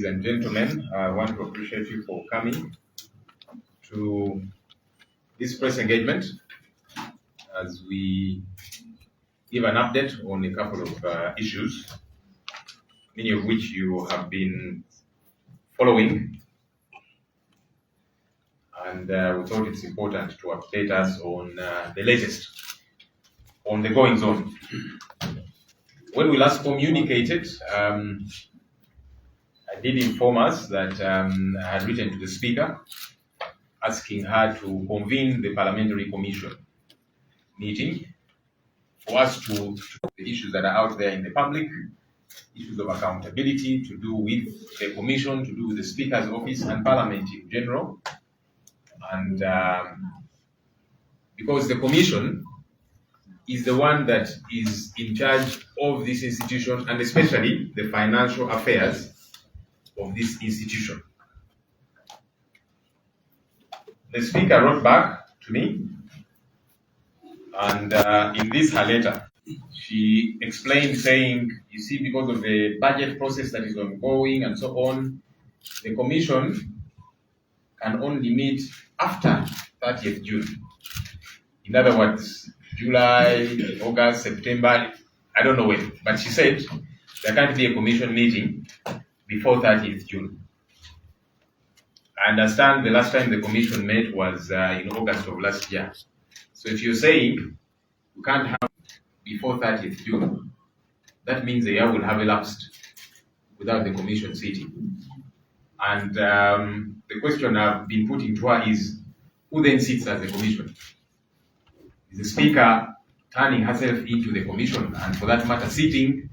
ladies and gentlemen, I want to appreciate you for coming to this press engagement as we give an update on a couple of issues, many of which you have been following, and we thought it's important to update us on the latest on the goings on. When we last communicated, I did inform us that I had written to the Speaker asking her to convene the Parliamentary Commission meeting for us to the issues that are out there in the public, issues of accountability to do with the Commission, to do with the Speaker's office and Parliament in general. And because the Commission is the one that is in charge of this institution and especially the financial affairs of this institution. The Speaker wrote back to me, and in this her letter, she explained saying, you see, because of the budget process that is ongoing and so on, the Commission can only meet after 30th June. In other words, July, August, September, I don't know when, but she said there can't be a Commission meeting before 30th June. I understand the last time the Commission met was in August of last year. So if you're saying you can't have before 30th June, that means the year will have elapsed without the Commission sitting. And the question I've been putting to her is, who then sits as the Commission? Is the Speaker turning herself into the Commission and for that matter sitting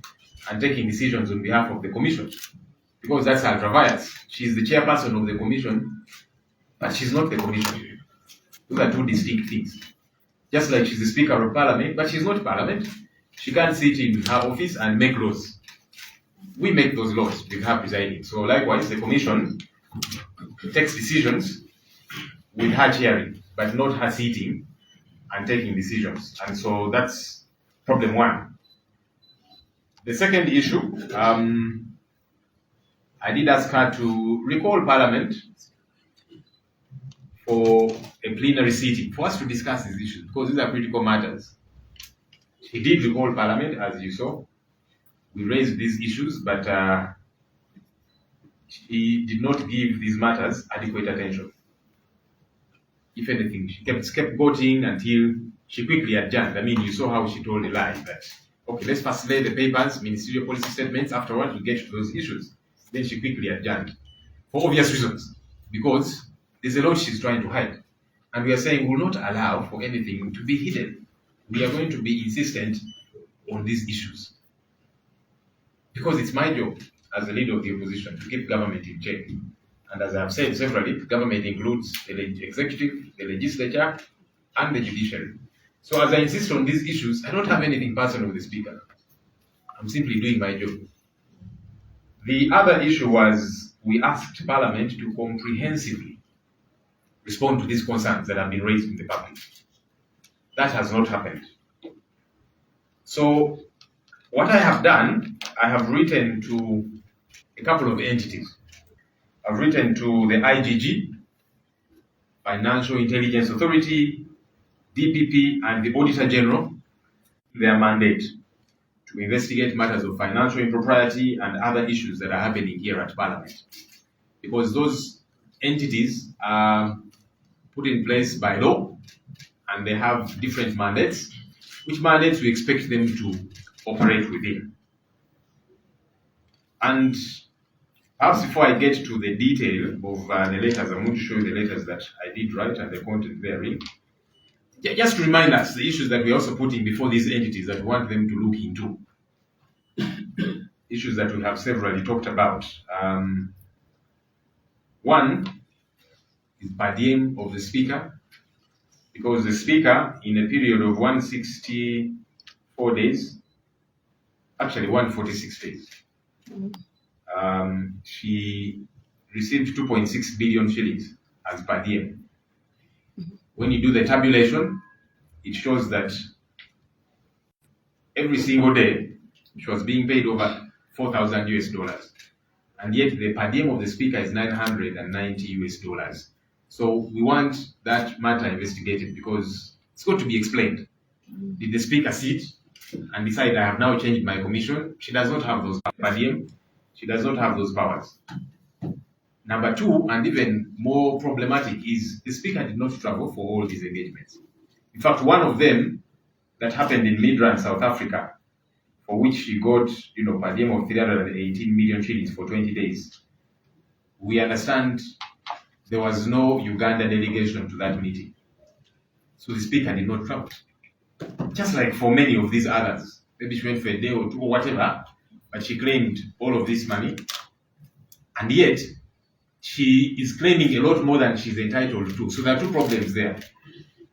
and taking decisions on behalf of the Commission? Because that's ultra vires. She's the chairperson of the Commission, but she's not the Commission. Those are two distinct things. Just like she's the Speaker of Parliament, but she's not Parliament. She can't sit in her office and make laws. We make those laws with her presiding. So likewise, the Commission takes decisions with her chairing, but not her sitting and taking decisions. And so that's problem one. The second issue, I did ask her to recall Parliament for a plenary sitting for us to discuss these issues because these are critical matters. She did recall Parliament, as you saw. We raised these issues, but she did not give these matters adequate attention. If anything, she kept scapegoating until she quickly adjourned. I mean, you saw how she told a lie that, okay, let's first lay the papers, ministerial policy statements, afterwards we'll get to those issues. Then she quickly adjourned for obvious reasons, because there's a lot she's trying to hide. And we are saying we will not allow for anything to be hidden. We are going to be insistent on these issues. Because it's my job as the leader of the opposition to keep government in check. And as I have said severally, government includes the executive, the legislature, and the judiciary. So as I insist on these issues, I don't have anything personal with the Speaker. I'm simply doing my job. The other issue was we asked Parliament to comprehensively respond to these concerns that have been raised in the public. That has not happened. So what I have done, I have written to a couple of entities. I've written to the IGG, Financial Intelligence Authority, DPP, and the Auditor General, their mandate to investigate matters of financial impropriety and other issues that are happening here at Parliament. Because those entities are put in place by law and they have different mandates, which mandates we expect them to operate within. And perhaps before I get to the detail of the letters, I'm going to show you the letters that I did write and the content therein. Just to remind us the issues that we're also putting before these entities that we want them to look into. Issues that we have severally talked about. One is per diem of the Speaker, because the Speaker, in a period of 164 days, actually 146 days, she received 2.6 billion shillings as per diem. When you do the tabulation, it shows that every single day she was being paid over $4,000 US. and yet the per diem of the speaker is $990. So we want that matter investigated because it's got to be explained. Did the speaker sit and decide, I have now changed my commission? She does not have those per diem. She does not have those powers. Number two, and even more problematic, is the speaker did not travel for all these engagements. In fact, one of them that happened in Midrand, South Africa, for which she got, per diem of 318 million shillings for 20 days. We understand there was no Uganda delegation to that meeting. So the speaker did not travel. Just like for many of these others. Maybe she went for a day or two or whatever, but she claimed all of this money. And yet, she is claiming a lot more than she's entitled to. So there are two problems there.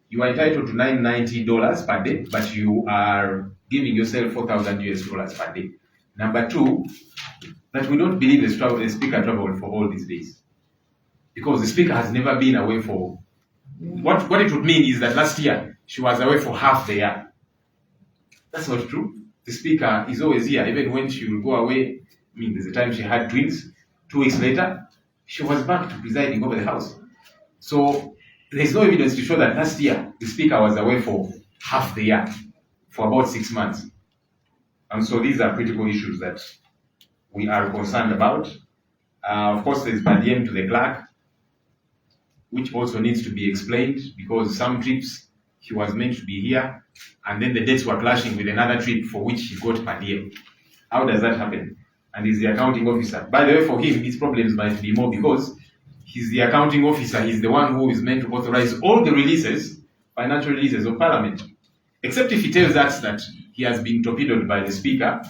You are entitled to $990 per day, but you are giving yourself $4,000 per day. Number two, that we don't believe the speaker traveled for all these days. Because the speaker has never been away for... What it would mean is that last year, she was away for half the year. That's not true. The speaker is always here, even when she will go away. There's a time she had twins. 2 weeks later, she was back to presiding over the house. So there's no evidence to show that last year, the speaker was away for half the year, for about 6 months. And so these are critical issues that we are concerned about. Of course, there's per diem to the clerk, which also needs to be explained because some trips he was meant to be here, and then the dates were clashing with another trip for which he got per diem. How does that happen? And he's the accounting officer. By the way, for him, his problems might be more because he's the accounting officer. He's the one who is meant to authorize all the releases, financial releases of Parliament. Except if he tells us that he has been torpedoed by the speaker,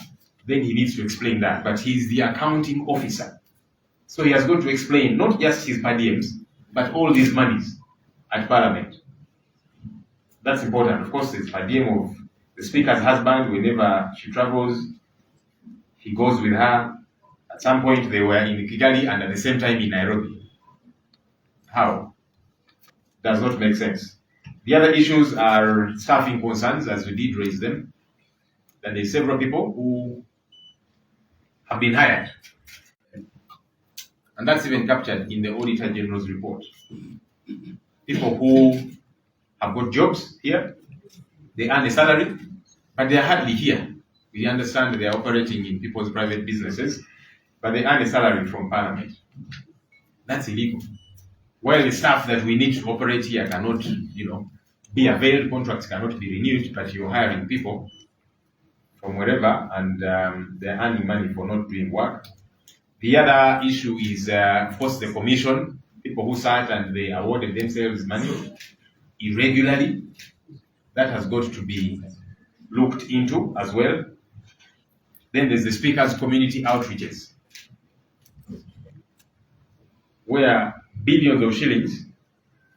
then he needs to explain that. But he's the accounting officer. So he has got to explain not just his per diems, but all these monies at Parliament. That's important. Of course, there's per diem of the speaker's husband. Whenever she travels, he goes with her. At some point, they were in Kigali and at the same time in Nairobi. How? Does not make sense. The other issues are staffing concerns, as we did raise them. That there's several people who have been hired. And that's even captured in the Auditor General's report. People who have got jobs here, they earn a salary, but they are hardly here. We understand they are operating in people's private businesses, but they earn a salary from Parliament. That's illegal. While the staff that we need to operate here cannot, be availed, contracts cannot be renewed, but you're hiring people from wherever, and they're earning money for not doing work. The other issue is, of course, the commission, people who sat and they awarded themselves money irregularly. That has got to be looked into as well. Then there's the speaker's community outreaches, where billions of shillings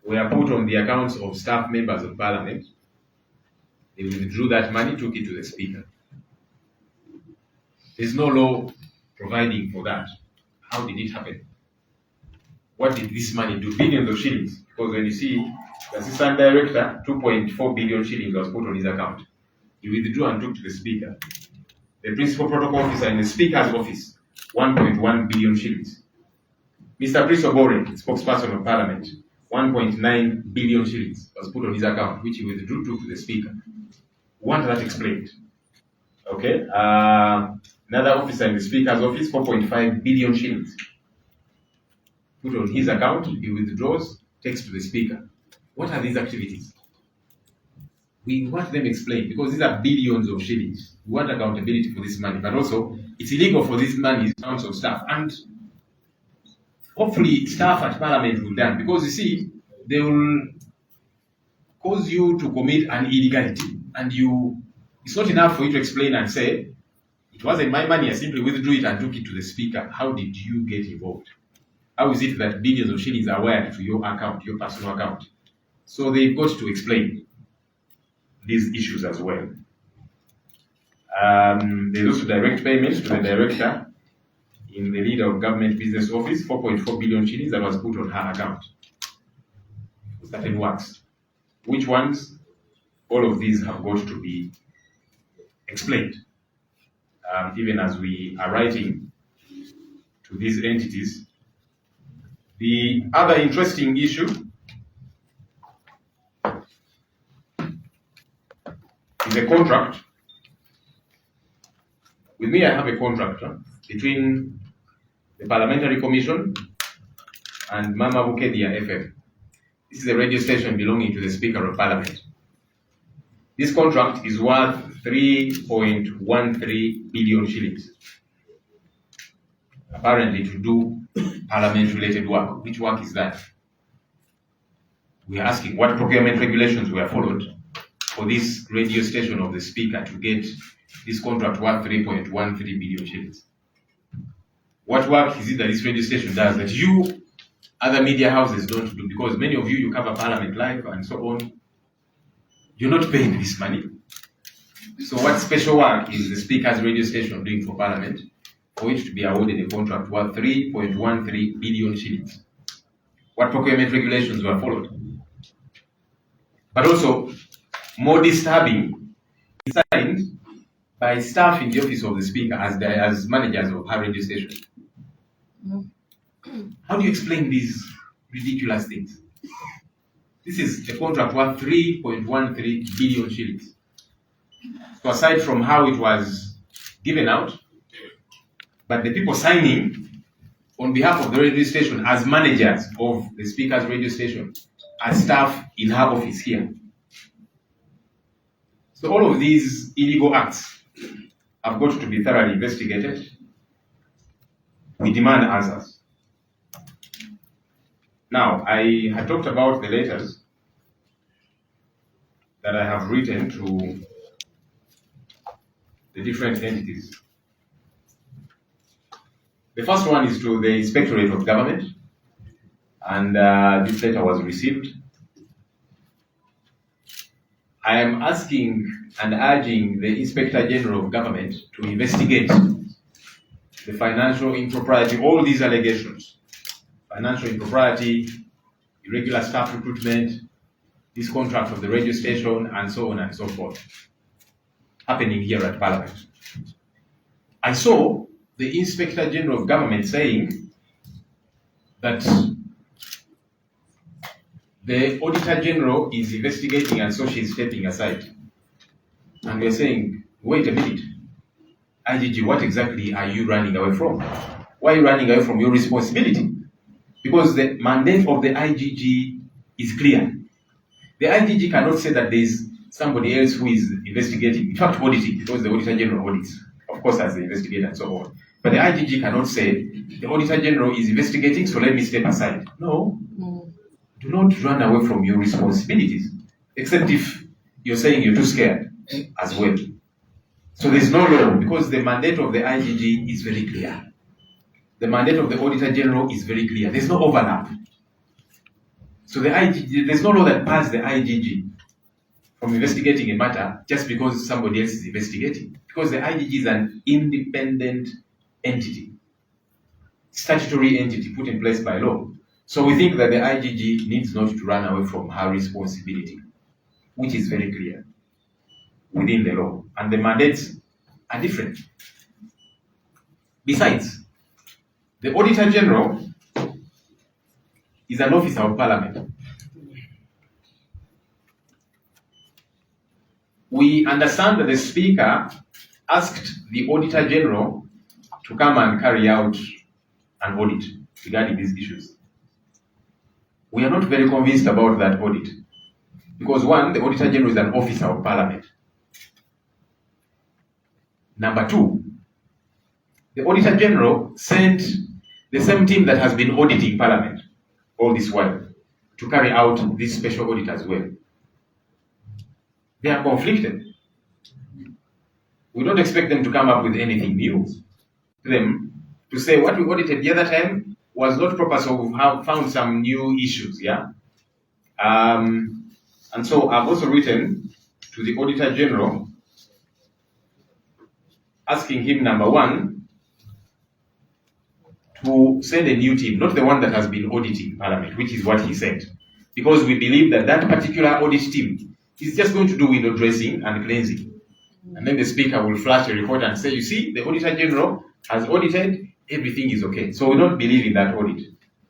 were put on the accounts of staff members of Parliament. They withdrew that money, took it to the speaker. There's no law providing for that. How did it happen? What did this money do? Billions of shillings. Because when you see the assistant director, 2.4 billion shillings was put on his account. He withdrew and took to the speaker. The principal protocol officer in the speaker's office, 1.1 billion shillings. Mr. Chris Obore, spokesperson of Parliament, 1.9 billion shillings was put on his account, which he withdrew, took to the speaker. We want that explained. Okay. Another officer in the speaker's office, 4.5 billion shillings. Put on his account, he withdraws, takes to the speaker. What are these activities? We want them explained because these are billions of shillings. We want accountability for this money, but also it's illegal for this money to council staff. And hopefully staff at Parliament will learn, because you see, they will cause you to commit an illegality, and it's not enough for you to explain and say, it wasn't my money, I simply withdrew it and took it to the speaker. How did you get involved? How is it that billions of shillings are wired to your account, your personal account? So they've got to explain these issues as well. There's also direct payments to the director in the leader of government business office, 4.4 billion shillings that was put on her account for certain works. Which ones? All of these have got to be explained. Even as we are writing to these entities. The other interesting issue is a contract. With me, I have a contract between the Parliamentary Commission and Mama Bukedia FM. This is a radio station belonging to the Speaker of Parliament. This contract is worth 3.13 billion shillings. Apparently to do parliament-related work. Which work is that? We are asking what procurement regulations were followed for this radio station of the Speaker to get this contract worth 3.13 billion shillings. What work is it that this radio station does that you, other media houses, don't do? Because many of you cover Parliament Live and so on. You're not paying this money. So what special work is the Speaker's radio station doing for Parliament for it to be awarded a contract worth 3.13 billion shillings? What procurement regulations were followed? But also, more disturbing, it's signed by staff in the office of the Speaker as managers of her radio station. How do you explain these ridiculous things? This is a contract worth 3.13 billion shillings. So aside from how it was given out, but the people signing on behalf of the radio station as managers of the Speaker's radio station, as staff in her office here. So all of these illegal acts have got to be thoroughly investigated. We demand answers. Now, I had talked about the letters that I have written to the different entities. The first one is to the Inspectorate of Government, and this letter was received. I am asking and urging the Inspector General of Government to investigate the financial impropriety, all these allegations, financial impropriety, irregular staff recruitment, this contract of the radio station, and so on and so forth, happening here at Parliament. I saw the Inspector General of Government saying that the Auditor General is investigating and so she's stepping aside. And we're saying, wait a minute, IGG, what exactly are you running away from? Why are you running away from your responsibility? Because the mandate of the IGG is clear. The IGG cannot say that there is somebody else who is investigating, in fact auditing, because the Auditor General audits, of course, as the investigator and so on. But the IGG cannot say, the Auditor General is investigating, so let me step aside. No. Do not run away from your responsibilities, except if you're saying you're too scared as well. So there's no law, because the mandate of the IGG is very clear. The mandate of the Auditor General is very clear. There's no overlap. So the IGG, there's no law that bans the IGG from investigating a matter just because somebody else is investigating. Because the IGG is an independent entity, statutory entity put in place by law. So we think that the IGG needs not to run away from her responsibility, which is very clear within the law. And the mandates are different. Besides, the Auditor General is an officer of Parliament. We understand that the Speaker asked the Auditor General to come and carry out an audit regarding these issues. We are not very convinced about that audit. Because one, the Auditor General is an officer of Parliament. Number two, the Auditor General sent the same team that has been auditing Parliament all this while to carry out this special audit as well. They are conflicted. We don't expect them to come up with anything new. To say what we audited the other time was not proper, so we have found some new issues, yeah? And so I've also written to the Auditor General asking him, number one, to send a new team, not the one that has been auditing Parliament, which is what he said. Because we believe that that particular audit team is just going to do window dressing and cleansing. And then the Speaker will flash a report and say, you see, the Auditor General has audited, everything is okay. So we don't believe in that audit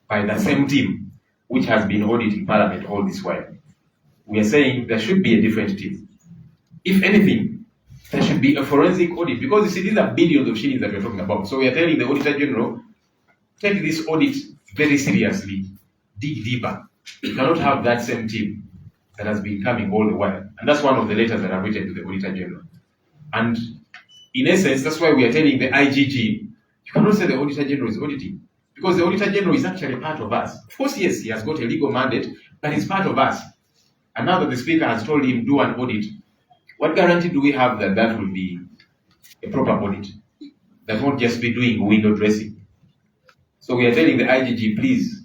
by the same team which has been auditing Parliament all this while. We are saying there should be a different team. If anything, there should be a forensic audit, because you see, these are billions of shillings that we're talking about. So we are telling the Auditor General, take this audit very seriously, dig deeper. You cannot have that same team that has been coming all the while. And that's one of the letters that I've written to the Auditor General. And in essence, that's why we are telling the IGG, you cannot say the Auditor General is auditing, because the Auditor General is actually part of us. Of course, yes, he has got a legal mandate, but he's part of us. And now that the Speaker has told him, do an audit, what guarantee do we have that that will be a proper audit? That won't just be doing window dressing. So we are telling the IGG, please,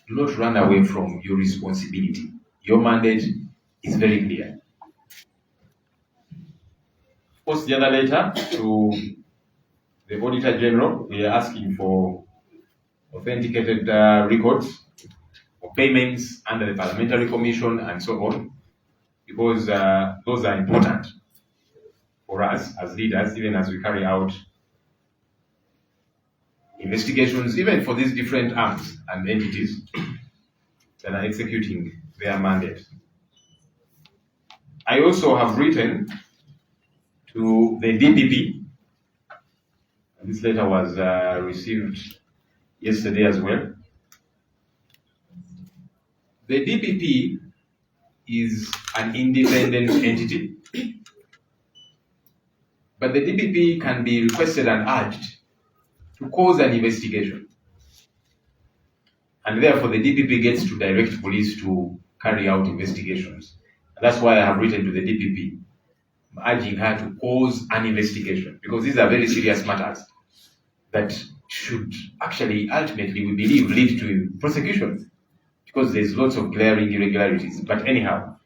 do not run away from your responsibility. Your mandate is very clear. Of course, the other letter to the Auditor General, we are asking for authenticated records of payments under the Parliamentary Commission and so on, because those are important for us as leaders, even as we carry out investigations, even for these different arms and entities that are executing their mandate. I also have written to the DPP. This letter was received yesterday as well. The DPP is an independent entity, but the DPP can be requested and urged to cause an investigation. And therefore, the DPP gets to direct police to carry out investigations. And that's why I have written to the DPP, urging her to cause an investigation, because these are very serious matters that should actually, ultimately, we believe, lead to prosecution, because there's lots of glaring irregularities. But anyhow,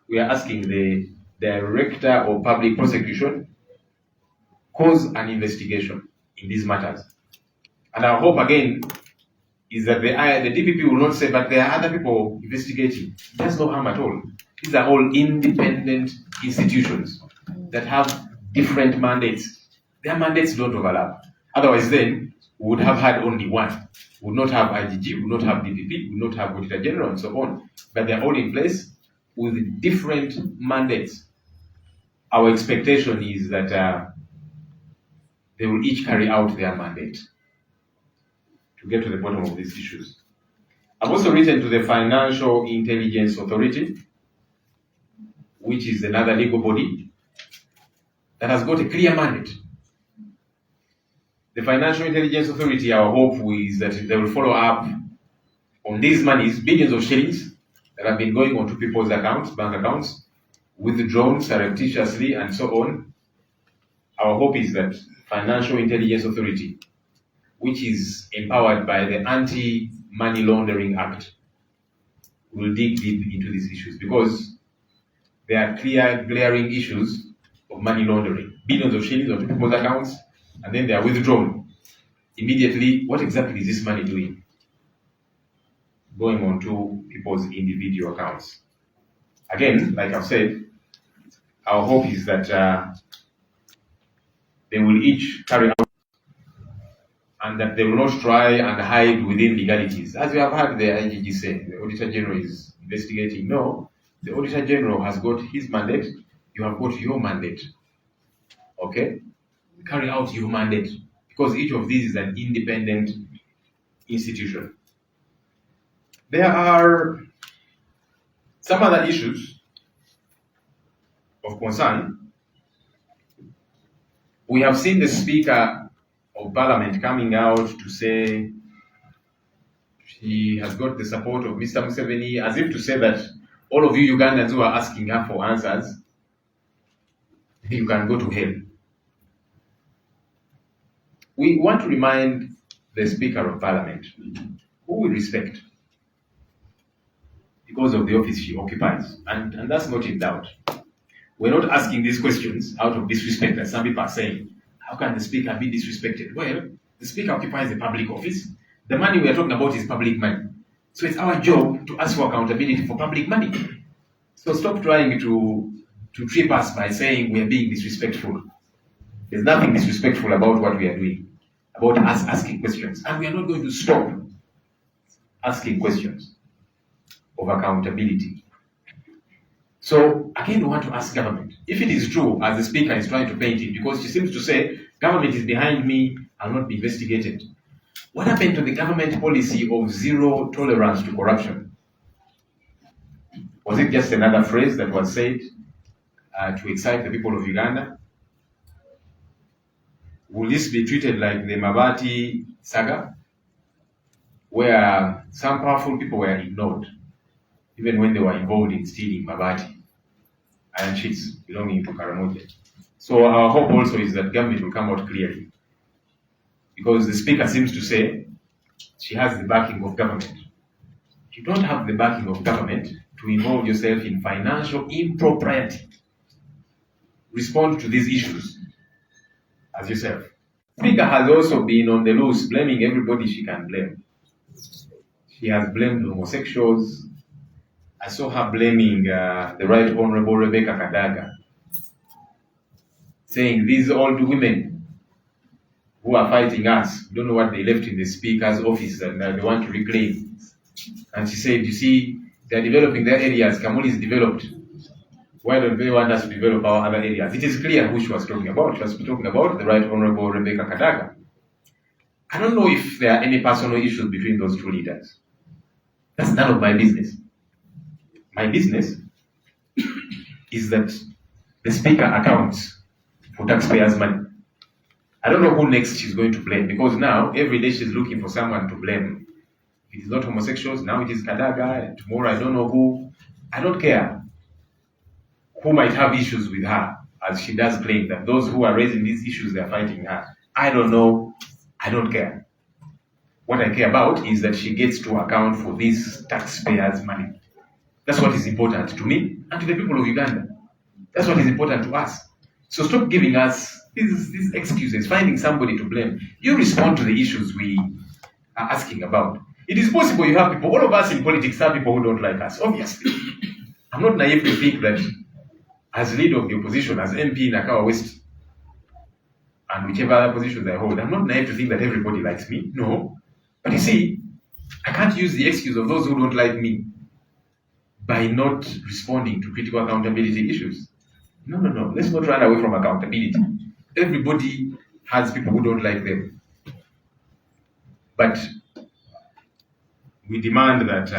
we are asking the Director of Public Prosecution cause an investigation in these matters. And our hope, again, is that the DPP will not say, but there are other people investigating. There's no harm at all. These are all independent institutions that have different mandates. Their mandates don't overlap. Otherwise, then, we would have had only one. We would not have IGG, we would not have DPP, we would not have Auditor General, and so on. But they're all in place with different mandates. Our expectation is that they will each carry out their mandate to get to the bottom of these issues. I've also written to the Financial Intelligence Authority, which is another legal body that has got a clear mandate. The Financial Intelligence Authority, our hope is that they will follow up on these monies, billions of shillings, that have been going onto people's accounts, bank accounts, withdrawn surreptitiously, and so on. Our hope is that Financial Intelligence Authority, which is empowered by the Anti-Money Laundering Act, will dig deep into these issues, because there are clear, glaring issues of money laundering. Billions of shillings onto people's accounts, and then they are withdrawn. Immediately, what exactly is this money doing? Going onto people's individual accounts. Again, like I've said, our hope is that they will each carry out, and that they will not try and hide within legalities. As we have heard the IGG say, the Auditor General is investigating. No, the Auditor General has got his mandate, you have got your mandate. Okay? Carry out your mandate, because each of these is an independent institution. There are some other issues of concern. We have seen the Speaker of Parliament coming out to say she has got the support of Mr. Museveni, as if to say that all of you Ugandans who are asking her for answers, you can go to hell. We want to remind the Speaker of Parliament, who we respect because of the office she occupies, and that's not in doubt. We're not asking these questions out of disrespect, as some people are saying. How can the Speaker be disrespected? Well, the Speaker occupies a public office. The money we are talking about is public money. So it's our job to ask for accountability for public money. So stop trying to trip us by saying we are being disrespectful. There's nothing disrespectful about what we are doing. about us asking questions. And we are not going to stop asking questions of accountability. So again, we want to ask government, if it is true, as the speaker is trying to paint it, because she seems to say, government is behind me, I'll not be investigated. What happened to the government policy of zero tolerance to corruption? Was it just another phrase that was said to excite the people of Uganda? Will this be treated like the Mabati saga, where some powerful people were ignored, even when they were involved in stealing Mabati, iron sheets belonging to Karamoja? So our hope also is that government will come out clearly, because the speaker seems to say she has the backing of government. You don't have the backing of government to involve yourself in financial impropriety. Respond to these issues as yourself. Speaker has also been on the loose, blaming everybody she can blame. She has blamed homosexuals. I saw her blaming the Right Honorable Rebecca Kadaga, saying these old women who are fighting us, don't know what they left in the speaker's office and they want to reclaim. And she said, you see, they're developing their areas, Kamuli is developed. Why don't they want us to develop our other areas? It is clear who she was talking about. She was talking about the Right Honorable Rebecca Kadaga. I don't know if there are any personal issues between those two leaders. That's none of my business. My business is that the speaker accounts for taxpayers' money. I don't know who next she's going to blame, because now every day she's looking for someone to blame. If it is not homosexuals, now it is Kadaga, and tomorrow I don't know who. I don't care who might have issues with her, as she does claim that those who are raising these issues, they are fighting her. I don't know. I don't care. What I care about is that she gets to account for this taxpayers' money. That's what is important to me and to the people of Uganda. That's what is important to us. So stop giving us these excuses, finding somebody to blame. You respond to the issues we are asking about. It is possible you have people, all of us in politics have people who don't like us, obviously. I'm not naive to think that as leader of the opposition, as MP in Akawa West, and whichever other positions I hold, I'm not naive to think that everybody likes me. No. But you see, I can't use the excuse of those who don't like me by not responding to critical accountability issues. No. Let's not run away from accountability. Everybody has people who don't like them. But we demand that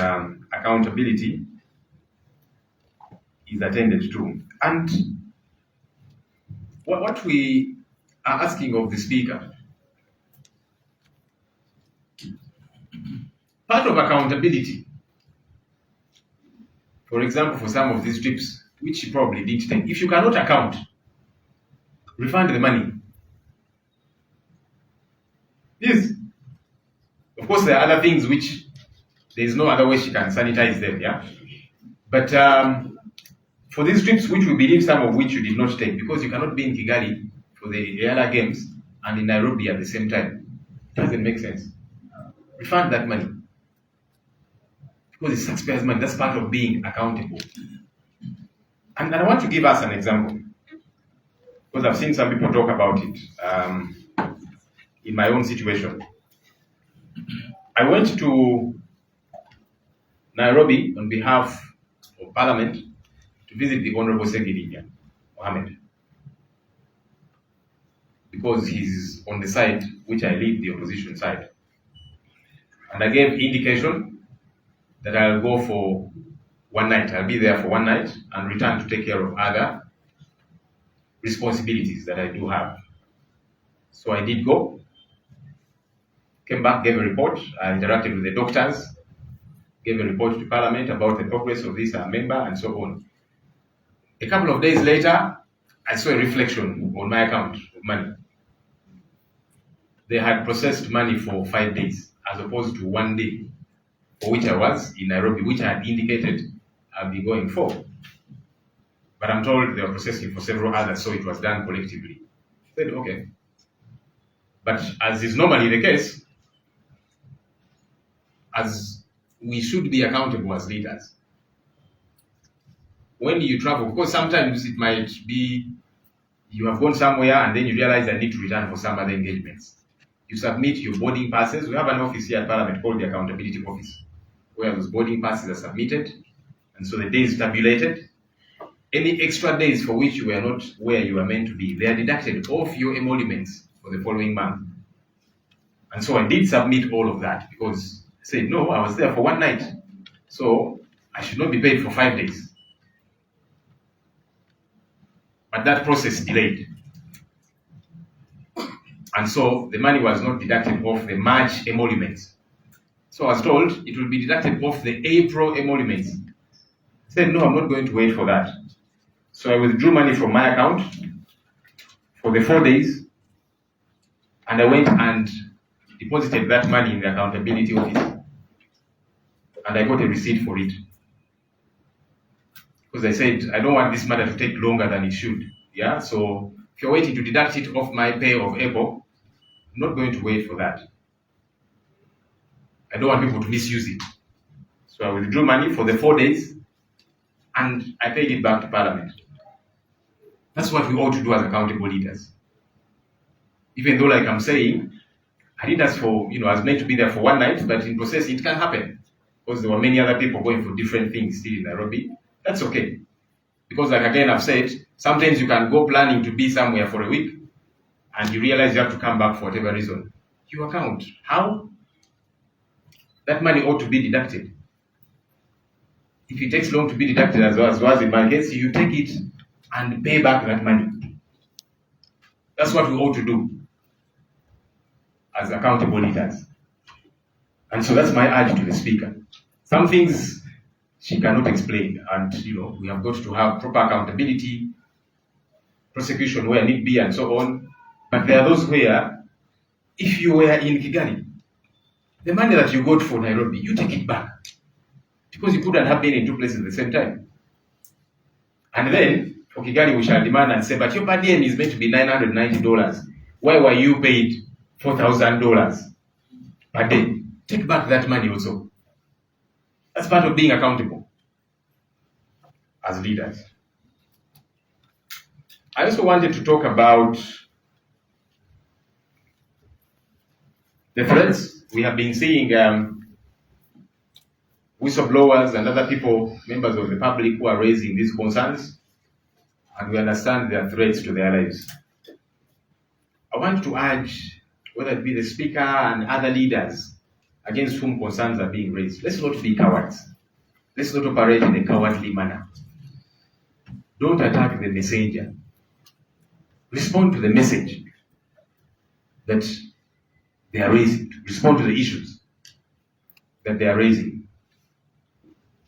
accountability is attended to. And what we are asking of the speaker, part of accountability, for example, for some of these trips, which she probably did take, if you cannot account, refund the money. Yes. Of course, there are other things which there is no other way she can sanitize them, yeah? But for these trips, which we believe some of which you did not take, because you cannot be in Kigali for the Yala Games and in Nairobi at the same time, it doesn't make sense. Refund that money. Because it's taxpayers' money, that's part of being accountable. And I want to give us an example, because I've seen some people talk about it in my own situation. I went to Nairobi on behalf of Parliament to visit the Honorable Segirinya Mohammed, because he's on the side which I lead, the opposition side. And I gave indication that I'll go for one night. I'll be there for one night and return to take care of other responsibilities that I do have. So I did go, came back, gave a report. I interacted with the doctors, gave a report to Parliament about the progress of this member and so on. A couple of days later, I saw a reflection on my account of money. They had processed money for 5 days, as opposed to 1 day, for which I was in Nairobi, which I had indicated I'll be going for. But I'm told they were processing for several others, so it was done collectively. I said, okay. But as is normally the case, as we should be accountable as leaders, when you travel, because sometimes it might be you have gone somewhere and then you realize I need to return for some other engagements. you submit your boarding passes. We have an office here at Parliament called the Accountability Office, where those boarding passes are submitted, and so the days tabulated. Any extra days for which you were not where you were meant to be, they are deducted off your emoluments for the following month. And so I did submit all of that because I said, no, I was there for one night, so I should not be paid for 5 days. But that process delayed. And so the money was not deducted off the March emoluments. So I was told it will be deducted off the April emoluments. I said, no, I'm not going to wait for that. So I withdrew money from my account for the 4 days, and I went and deposited that money in the accountability office. And I got a receipt for it. Because I said, I don't want this matter to take longer than it should. Yeah, so if you're waiting to deduct it off my pay of April, I'm not going to wait for that. I don't want people to misuse it. So I withdrew money for the 4 days, and I paid it back to Parliament. That's what we ought to do as accountable leaders. Even though, like I'm saying, I did ask for, I was meant to be there for one night, but in process, it can happen. Because there were many other people going for different things still in Nairobi. That's okay. Because, like again, I've said, sometimes you can go planning to be somewhere for a week, and you realize you have to come back for whatever reason. You account. How? That money ought to be deducted. If it takes long to be deducted as was in my case, you take it and pay back that money. That's what we ought to do as accountable leaders. And so that's my urge to the Speaker. Some things she cannot explain, and we have got to have proper accountability, prosecution where need be, and so on. But there are those where, if you were in Kigali, the money that you got for Nairobi, you take it back. Because you couldn't have been in two places at the same time. And then, for Kigali, we shall demand and say, but your per diem is meant to be $990. Why were you paid $4,000 per day? Take back that money also. That's part of being accountable as leaders. I also wanted to talk about the threats. We have been seeing whistleblowers and other people, members of the public, who are raising these concerns, and we understand their threats to their lives. I want to urge, whether it be the Speaker and other leaders against whom concerns are being raised, let's not be cowards. Let's not operate in a cowardly manner. Don't attack the messenger. Respond to the message that they are raising. Respond to the issues that they are raising.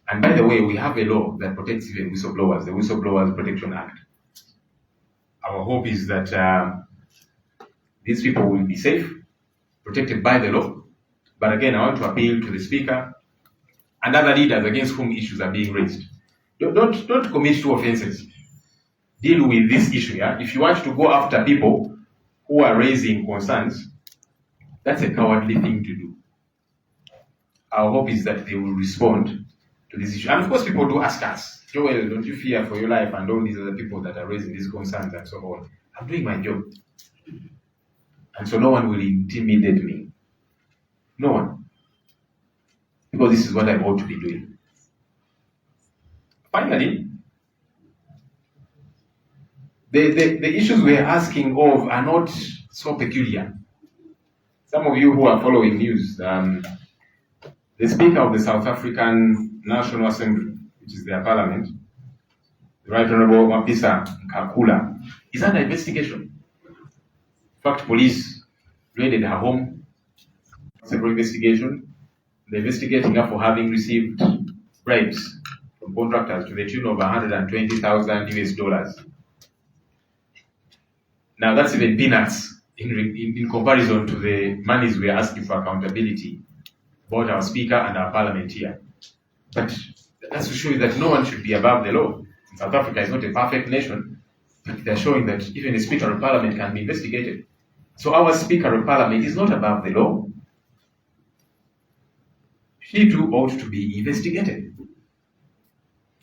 And by the way, we have a law that protects even whistleblowers, the Whistleblowers Protection Act. Our hope is that these people will be safe, protected by the law. But again, I want to appeal to the Speaker and other leaders against whom issues are being raised. Don't commit two offenses. Deal with this issue. Yeah? If you want to go after people who are raising concerns, that's a cowardly thing to do. Our hope is that they will respond to this issue. And of course, people do ask us, Joel, don't you fear for your life and all these other people that are raising these concerns and so on. I'm doing my job. And so no one will intimidate me. No one. Because this is what I ought to be doing. Finally, the issues we are asking of are not so peculiar. Some of you who are following news, the Speaker of the South African National Assembly, which is their parliament, the Right Honorable Mapisa Nkakula, is under investigation. In fact, police raided her home, several investigations. They're investigating her for having received bribes from contractors to the tune of 120,000 US dollars. Now that's even peanuts in comparison to the monies we are asking for accountability about our Speaker and our Parliament here. But that's to show you that no one should be above the law. South Africa is not a perfect nation, but they're showing that even a Speaker of Parliament can be investigated. So our Speaker of Parliament is not above the law. She too ought to be investigated.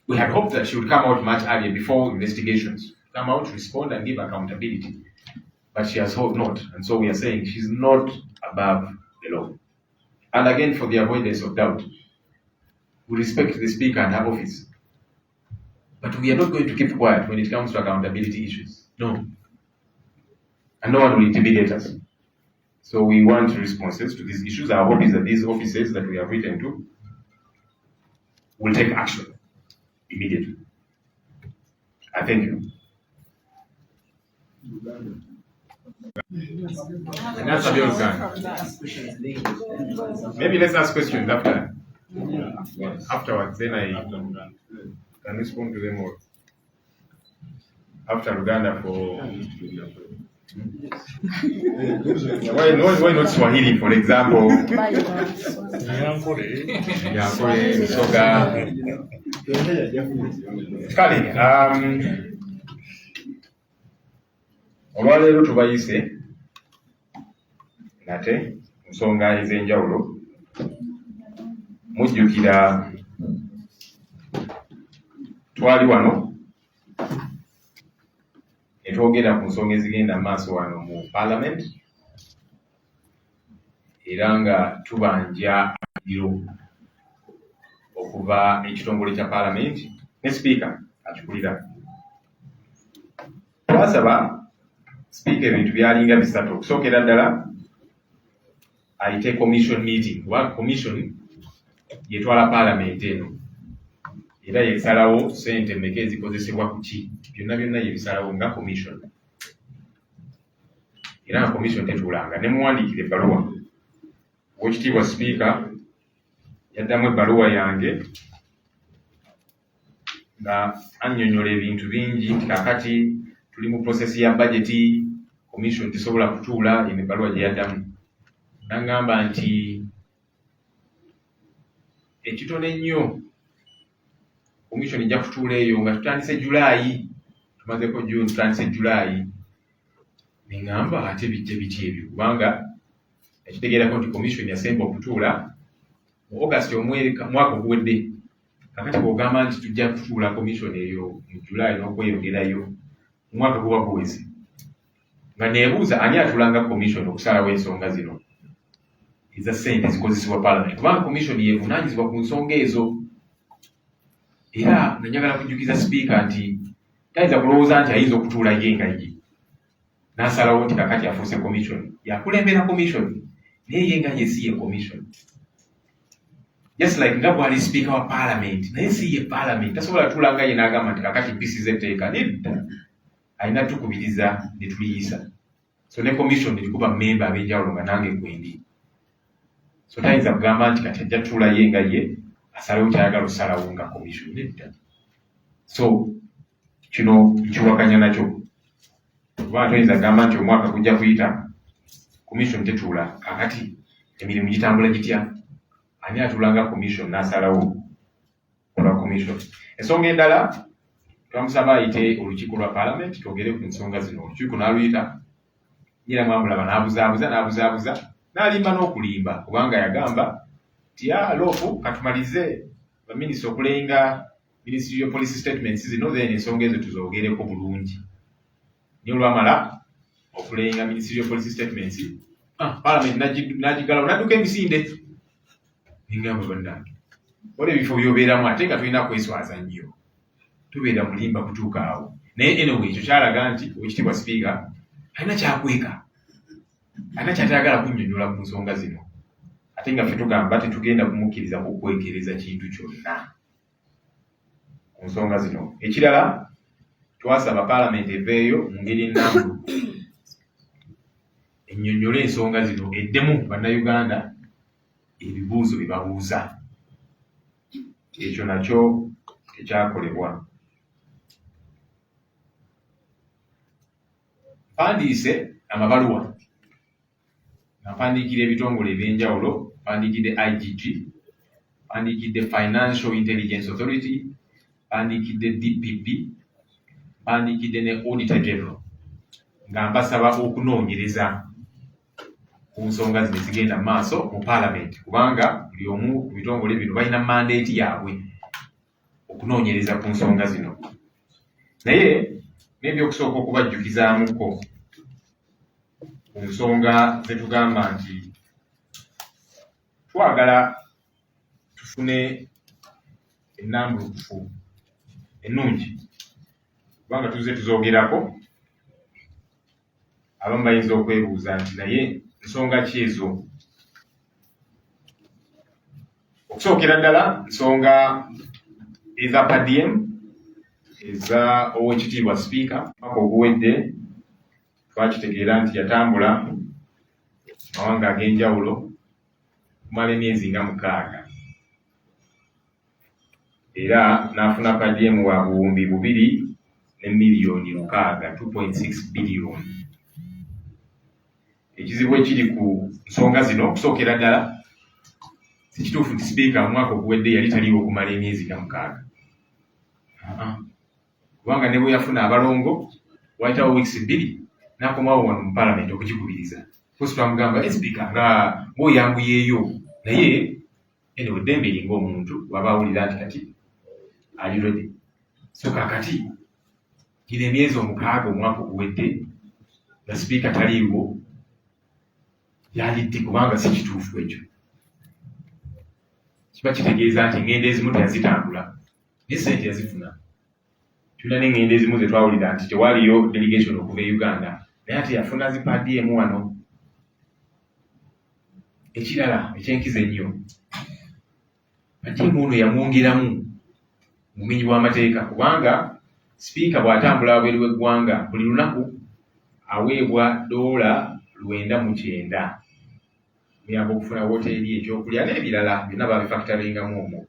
We had hoped that she would come out much earlier before investigations. Come out, respond, and give accountability. but she has not. And so we are saying she's not above the law. And again, for the avoidance of doubt, we respect the Speaker and her office. But we are not going to keep quiet when it comes to accountability issues. No. And no one will intimidate us. So we want responses to these issues. Our hope is that these offices that we have written to will take action immediately. I thank you. And that's a real maybe let's ask questions afterwards, then I can respond to them all. After Uganda for why not Swahili, for example? Kale, olwaleero tubayise nate nsonga ez'enjawulo mujjukira twali wano etwogera ku nsonga ezigenda mu maaso wano mu Parliament era nga tubanja akiro okuva ekitongole kya Parliament ne Speaker akikulira. Twasaba Speaker ebintu byalinga bisatu. Okusookera ddala ayite commission meeting. Kuba commission yetwala Parliament eno era yebisalawo ssente mmeka ezikozesebwa ku ki, byonna yebisalawo nga commission. Era nga commission tetuulanga ne muwandiikira ebbaluwa. Oweekitiibwa Speaker yaddamu ebbaluwa yange nga annyonnyola ebintu bingi nti kaakati tuli mu process ya budget, commission tesobola kutuula. Eno ebbaluwa gye yaddamu n'aŋŋamba nti ekitono ennyo commission ejja kutuula eyo nga tutandise Julaayi, tumazeko June, tutandise Julaayi. Ne ŋŋamba ate bijja biti ebyo kubanga ekitegeerako nti commission yasemba okutuula mu August omwaka oguwedde. Kakati bw'ogamba nti tujja kutuula commission eyo mu Julaayi n'okweyongerayo omwaka guba guweze, nga neebuuza ani atuulanga commission okusalawo ensonga zino eza ssente zikozesebwa Parliament, kubanga commission yeevunaanyizibwa ku nsonga ezo. Era nga njagala kujjukiza Speaker nti tayinza kulowooza nti ayinza okutuula ye nga ye n'asalawo nti kakati afuuse commission, yakulembera commission naye ye nga ye si ye commission. Just like nga bwali Speaker wa Parliament naye si ye Parliament, tasobola tuulanga ye n'agamba nti kakati mpisiza etteeka. Nedda, alina tukubiriza ne tuliyisa. So ne commission erikuba member ab'enjawulo nga nange gwendi. So tayinza kugamba nti kati ajja tuula ye nga ye asalawo kyayagala osalawo nga commission. Nedda. So kino nkiwakanya nakyo. Kuba toyinza kugamba nti omwaka gujja kuyita commission tetuula. Kakati emirimu gitambula gitya? Ani atuulanga commission n'asalawo olwa commission? Ensonga endala twamusaba ayite olukiiko lwa Parliament twogere ku nsonga zino. Olukiiko n'aluyita, nyina mwamulaba n'abuzaabuza n'alimba n'okulimba kubanga yagamba nti LOP katumalize baminisita okulenga ministerial policy statements zino, then ensonga ezo tuzoogereko bulungi. Naye olwamala okulenga ministerial policy statements, Parliament n'agigalawo n'adduka emisinde. Ningamba bannange, waliwo ebifo by'obeeramu ate nga tulina kweswaza nnyo, tubeera mulimba kutuuka awo. Naye anyway ekyo kyalaga nti Oweekitiibwa Speaker alina kyakweka, alina kyatayagala kunnyonnyola ku nsonga zino, ate nga ffe tugamba tetugenda kumukkiriza kukwekereza kintu kyonna ku nsonga zino. Ekirala twasaba Parliament eveeyo mu ngeri ennambulukufu ennyonnyole ensonga zino, eddemu bannayuganda ebibuuzo bye babuuza. Ekyo nakyo tekyakolebwa. Mpandiise amabaluwa nga mpandiikira ebitongole eby'enjawulo, mpandiikidde IGG, mpandiikidde Financial Intelligence Authority, mpandiikidde DPP, mpandiikidde ne Auditor General nga mbasaba okunoonyereza ku nsonga zino zigenda mu maaso mu Parliament, kubanga buli omu ku bitongole bino balina mandate yaabwe okunoonyereza ku nsonga zino. Naye n'ebyokusooka okubajjukizaamuko ku nsonga ze tugamba nti twagala tufune ennambulukufu ennungi, kubanga tuzze tuzoogerako. Abamu bayinza okwebuuza nti naye nsonga ki ezo? Okusookera ddala nsonga eza PDM eza Oweekitiibwa Sipiika. Omwaka oguwedde twakitegeera nti yatambula mawanga ag'enjawulo okumala emyezi nga 6 era n'afuna PDM wa buwumbi 2 ne miliyoni 6, 2.6 biliyoni. Ekizibu ekiri ku nsonga zino, okusookera ddala si kituufu nti Sipiika mu mwaka oguwedde yali taliiwo okumala emyezi nga 6. Kubanga ne bwe yafuna abalongo wayitawo weeks 2 n'akomawo wano mu Paalamenti okugikubiriza. Kosi twamugamba Sipiika nga ng'oyanguyeeyo naye anyway eddembe linga omuntu waba awulira nti kati ali ready. So kakati gino emyezi 6 omwaka oguwedde nga Sipiika taliiwo yalidde, kubanga si kituufu ekyo. Kiba kitegeeza nti engendo ezimu teyazitambula ne ssente yazifuna. Tulina n'engendo ezimu ze twawulira nti tewaliyo delegation okuva e Uganda naye ate yafuna zi PDM wano. Ekirala ekyenkiza ennyo, PDM ono yamwongeramu mumenyi w'amateeka, kubanga Sipiika bw'atambula wabweru w'eggwanga buli lunaku aweebwa $909 muyamba okufuna woteeri, ekyokulya n'ebirala byonna babifactoringamu omwo.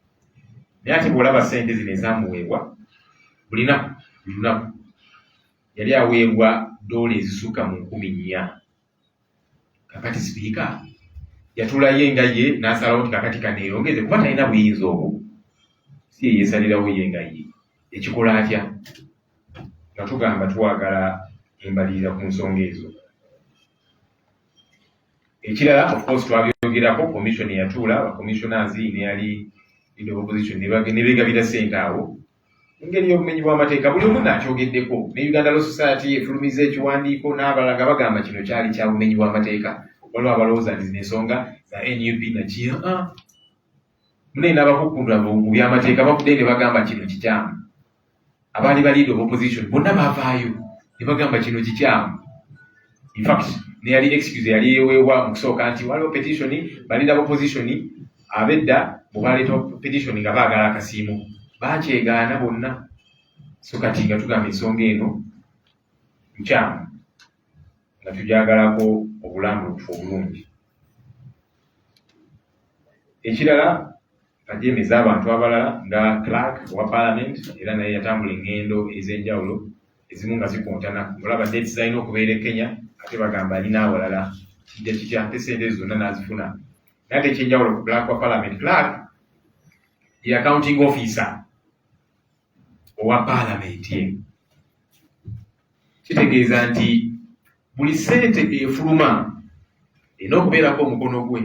Naye ate bw'olaba ssente zino ezaamuweebwa buli lunaku yali aweebwa $400 ezisukka mu 4,000. Kakati Sipiika yatulayo nga ye n'asalawo nti kakati kaneeyongeze, kuba talina buyinza obwo, si ye yeesalirawo ye nga ye. Ekikola atya? Nga tugamba twagala embalirira ku nsonga ezo. Ekirala of course twabyogerako, commission yatuula, abacommissioners ne yali leader of opposition ne beegabira ssente awo. Engeri y'obumenyi bw'amateeka buli omu n'akyogeddeko, ne Uganda Law Society efulumiza ekiwandiiko n'abalala nga bagamba kino kyali kya bumenyi bw'amateeka. Waliwo abalowooza nti zino ensonga za NUP nakiyo munene n'abakukundula mu by'amateeka bakudde ne bagamba kino kikyamu. Abaali ba leader of opposition bonna baavaayo ne bagamba kino kikyamu. In fact ne yali excuse yali yeweebwa mu kusooka nti waliwo petition ba leader of opposition abedda bwe baleeta petition nga baagala akasiimo bakyegaana bonna. So kati nga tugamba ensonga eno nkyamu nga tugyagalako obulambulukufu obulungi. Ekirala PDM ez'abantu abalala nga clerk wa Parliament era naye yatambula engendo ez'enjawulo ezimu nga zikontana. Olaba dates zalina okubeera e Kenya ate bagamba alina awalala kijja kitya, ate ssente ezo zonna n'azifuna. Naye ate ekyenjawulo ku clerk wa Parliament, clerk ye accounting officer owa Parliament ye. Kitegeeza nti buli ssente efuluma erina okubeerako omukono gwe.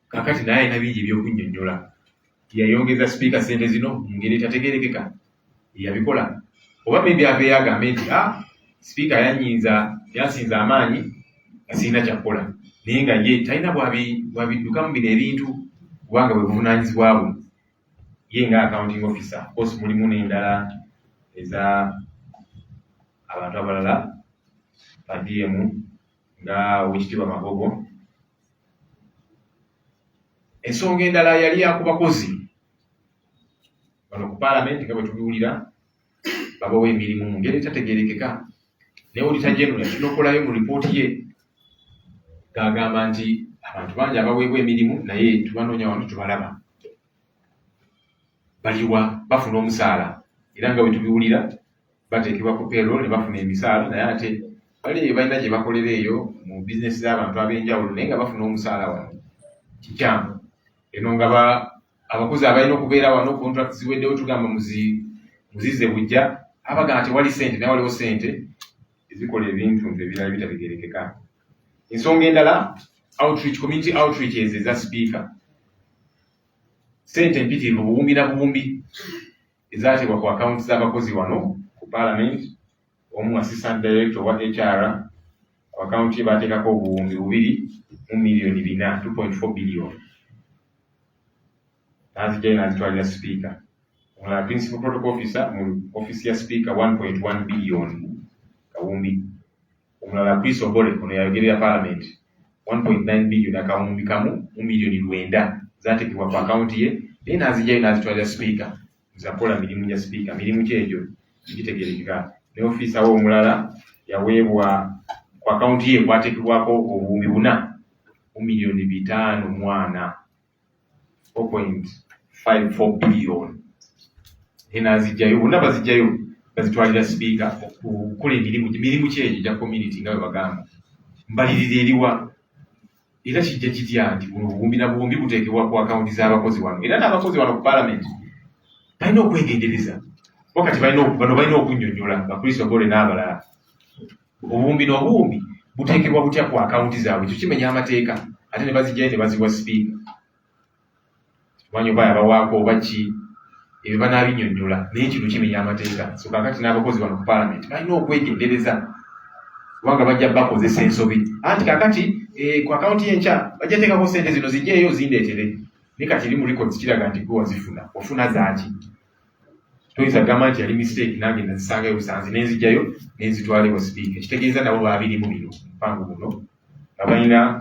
Kakati naye alina bingi ebyokunnyonnyola. Yayongeza Sipiika ssente zino mu ngeri etategeerekeka, yabikola. Oba maybe abeeyo agambe nti Sipiika yansinza amaanyi nga sirina kyakukola, naye nga ye talina bwabiddukamu bino ebintu kubanga bwe buvunaanyizibwa bwe ye nga accounting officer. Of course mulimu n'endala eza abantu abalala PDM nga Oweekitiibwa Magogo. Ensonga endala yali yaku bakozi bano ku Paalamenti nga bwe tubiwulira babawo emirimu mu ngeri etategeerekeka. Ne Auditor General yakinokolayo mu lipooti ye ng'agamba nti abantu bangi abaweebwa emirimu naye tubanoonya wano tubalaba baliwa bafuna omusaala, era nga bwe tubiwulira bateekebwa ku payroll ne bafuna emisaala, naye ate bali balina gye bakolera eyo mu bizinesi z'abantu ab'enjawulo naye nga bafuna omusaala wano. Kikyamu eno nga abakozi abalina okubeera wano contract ziweddewo tugamba muzize bujja, abagamba tewali ssente naye waliwo ssente ezikola ebintu ebirala bitategeerekeka. Ensonga endala community outreach ezo eza Sipiika, ssente mpitirivu buwumbi na buwumbi ezateebwa ku akawunti z'abakozi wano ku Parliament. Omu assistant director wa HR account ye bateekako obuwumbi 2 million 4 2.4 billion nazijjayo nazitwalira speaker. Omulala principal protocol officer mu office ya speaker 1.1 billion kawumbi. Omulala Chris Obole ono yayogerera parliament 1.9 billion akawumbi kamu 1 million 9 zateekebwa ku account ye naye nazijjayo nazitwalira speaker zakola mirimu gya speaker. Mirimu ki egyo gitegerekeka. Ne officer wo omulala yaweebwa ku account ye kwateekebwako obuwumbi 4 million 5 mwana 4.54 billion. Nazijjayo bonna bazijjayo bazitwalira speaker okukola emirimu ki egyo gya community nga bwe bagamba. Mbalirira eriwa era kijja kitya nti buno buwumbi na buwumbi buteekebwa ku account z'abakozi wano era n'abakozi wano ku parliament balina okwegendereza wakati balina okunnyonnyola bakristo gole n'abalala obuwumbi n'obuwumbi buteekebwa butya ku account zaabwe tukimenya amateeka ate ne bazijjayo ne baziwa speaker tumanyi oba yabawaako oba ki ebyo banaabinyonnyola naye kino kimenya amateeka. So kakati n'abakozi wano ku parliament balina okwegendereza kubanga bajja bakozesa ensobi anti kakati ku account y'enkya bajja teekako sente zino zijjeeyo zindeetere naye kati eri mu records kiraga nti gwe wazifuna ofuna zaaki toyinza gamba nti yali mistake nange nazisangayo busanzi nenzijjayo nenzitwalewa speaker. Ekitegeeza nabo baabirimu bino mpango buno nga balina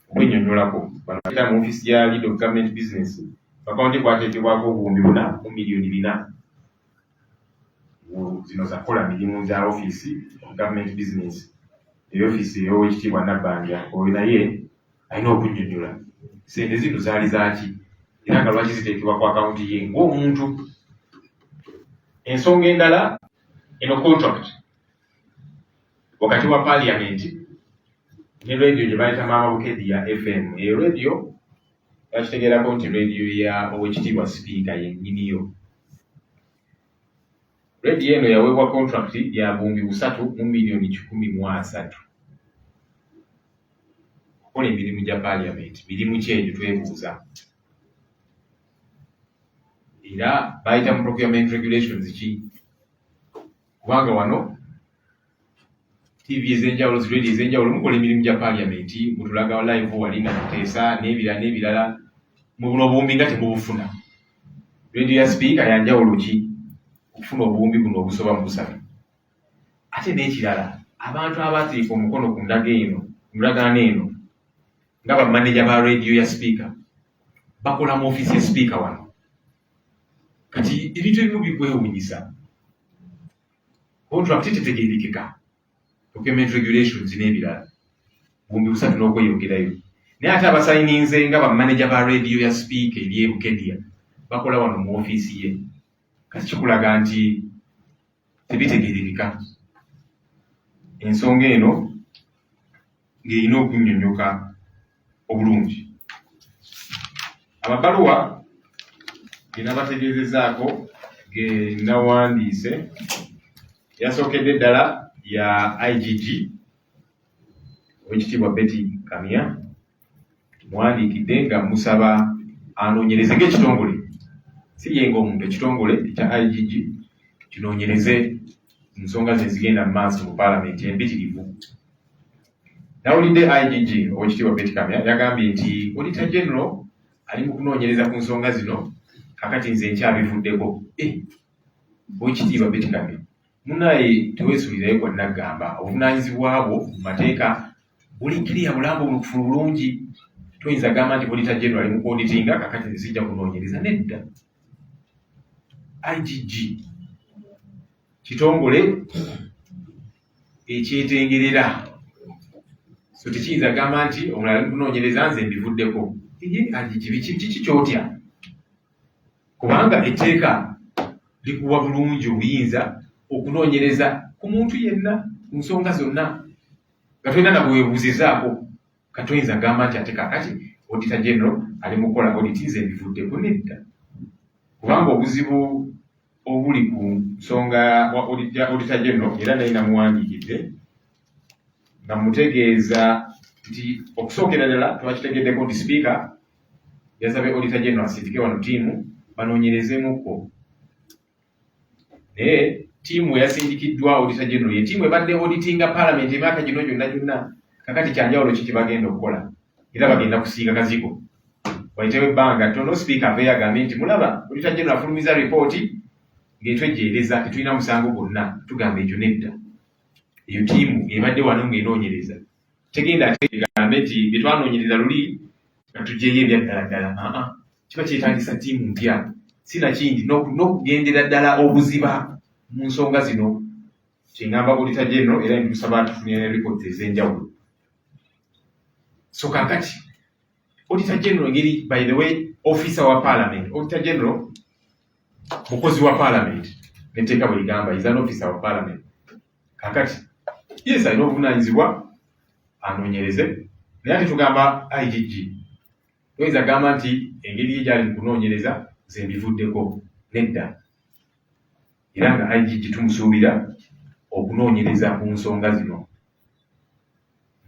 okwennyonnyolako. Bano era mu office ya lead of government business account kwateekebwako obuwumbi 4 million 4 zino zakola mirimu za office of government business. Eyo office ey'Oweekitiibwa Nabbanja oyo naye alina okunnyonnyola sente zino zaali zaaki era nga lwaki ziteekebwa ku account ye ng'omuntu. Ensonga endala eno contract wakati wa parliament ne radio gye bayita Mama Bukedya FM. Eyo radio yakitegeerako nti radio ya Oweekitiibwa speaker yennyiniyo. Radio eno yaweebwa contract ya buwumbi 3 million 13 okukola emirimu gya parliament. Mirimu ki egyo twebuuza era bayita mu procurement regulations ki kubanga wano TV ez'enjawulo radio ez'enjawulo mukola emirimu gya parliament mutulaga live wali nga muteesa n'ebirala mu buno obuwumbi nga temubufuna. Radio ya speaker ya njawulo ki okufuna obuwumbi buno obusoba mu 3. Ate n'ekirala abantu abateeka omukono ku ndagaano eno nga bamaneja ba radio ya speaker bakola mu office ya speaker wano. Kati ebintu ebimu bikwewuunyisa contract tetegeerekeka procurement regulations n'ebirala buwumbi 3 n'okweyongerayo naye ate abasayininze nga bamaneja ba radio ya speaker eri Bukedya bakola wano mu office ye. Kati kikulaga nti tebitegeerekeka. Ensonga eno ng'erina okunnyonnyoka obulungi. Amabaluwa ge nabategeezezaako ge nawandiise yasookedde ddala ya IGG Oweekitiibwa Betty Kamya muwandiikidde nga musaba anoonyereze ng'ekitongole si ye ng'omuntu ekitongole ekya IGG kinoonyereze ensonga ze zigenda mu maaso mu parliament empitirivu. Nawulidde IGG Oweekitiibwa Betty Kamya yagambye nti Auditor General ali mu kunoonyereza ku nsonga zino kakati nze nkyabivuddeko. Oweekitiibwa Betty Kamya munaye teweesuulirayo kwa naggamba obuvunaanyizibwa bwo mu mateeka buli kiriya bulambo bulukufu bulungi. Toyinza gamba nti Auditor General ali mu kuauditinga kakati nze sijja kunoonyereza. Nedda. IGG kitongole ekyetengerera so tekiyinza gamba nti omulala ali kunoonyereza nze mbivuddeko. Kiki kyotya kubanga etteeka likuwa bulungi obuyinza okunoonyereza ku muntu yenna ku nsonga zonna nga tolina na bwe weebuuzizaako. Katoyinza gamba nti ate kakati Auditor General ali mu kukola audit nze mbivuddeko. Nedda. Kubanga obuzibu obuli ku nsonga wa Auditor General era naye namuwandiikidde nga mutegeeza nti okusookera ddala twakitegeddeko nti speaker yasabye Auditor General asindike wano ttiimu banoonyerezeemuko naye tiimu yasindikiddwa Auditor General ye tiimu ebadde auditinga Parliament emyaka gino gyonna kakati kyanjawulo ki bagenda okukola era bagenda kusiiga kazigo wayitewo ebbanga ttono Speaker ave yagambye nti mulaba Auditor General afulumiza ripooti ng'etwejeereza tetulina musango gwonna tugamba ekyo nedda eyo tiimu ebadde wano ng'enoonyereza tegenda ate egambe nti bye twanoonyereza luli nga tuggyeyo ebyaddala kiba kyetaagisa tiimu mpya sinakindi n'okugendera ddala obuziba mu nsonga zino kyengamba Auditor General era ntusaba tufunire ripooti ez'enjawulo. So kakati Auditor General ngeri, by the way, officer wa Parliament, Auditor General mukozi wa Parliament netteeka bwe ligamba is an officer wa Parliament. Kakati yes alina obuvunaanyizibwa anoonyereze naye ate tugamba IGG toyinza gamba nti engeri gyali mu kunoonyereza ze mbivuddeko nedda era nga IGG tumusuubira okunoonyereza ku nsonga zino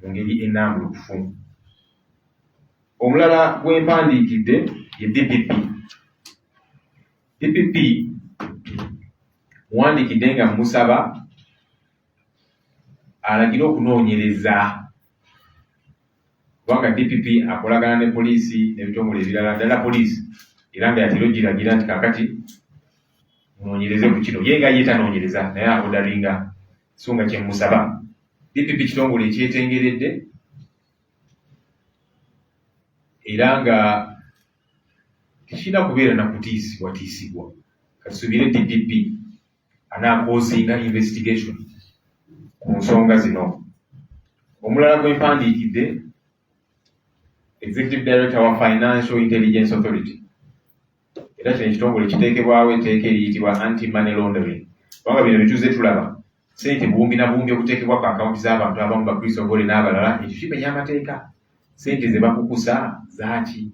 mu ngeri ennambulukufu. Omulala gw'empandiikidde ye DPP muwandiikidde nga musaba alagire okunoonyereza kubanga DPP akolagana ne poliisi n'ebitongole ebirala ddala poliisi era nga yatera ogiragira nti kakati munoonyereze ku kino ye nga ye tanoonyereza naye aodaringa so nga kyemusaba DPP kitongole ekyetengeredde era nga tekirina kubeera na kutiisibwa katusuubire DPP anaakozinga investigation ku nsonga zino. Omulala gw'empandiikidde Executive Director wa Financial Intelligence Authority era kino ekitongole kiteekebwawo etteeka eriyitibwa anti-money laundering kubanga bino bituze tulaba ssente buwumbi na buwumbi okuteekebwa ku akawunti z'abantu abamu bakristo gole n'abalala ekyo kimenya amateeka ssente ze bakukusa zaaki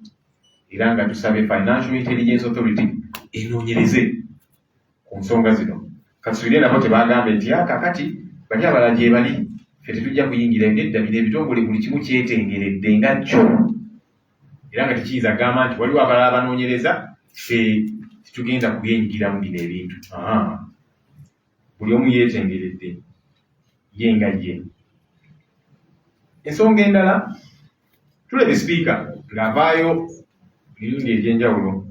era nga tusabe Financial Intelligence Authority enoonyereze ku nsonga zino. Katusuubire nabo tebagambe nti kakati bali abalala gye bali ffe tetujja kuyingira edda bino ebitongole buli kimu kyetengeredde nga kyo era nga tekiyinza gamba nti waliwo abalala banoonyereza ffe tetugenda kubyenyigiramu bino ebintu. Buli omu yeetengeredde ye nga ye. Ensonga endala tulebe Speaker ng'avaayo mirundi egy'enjawulo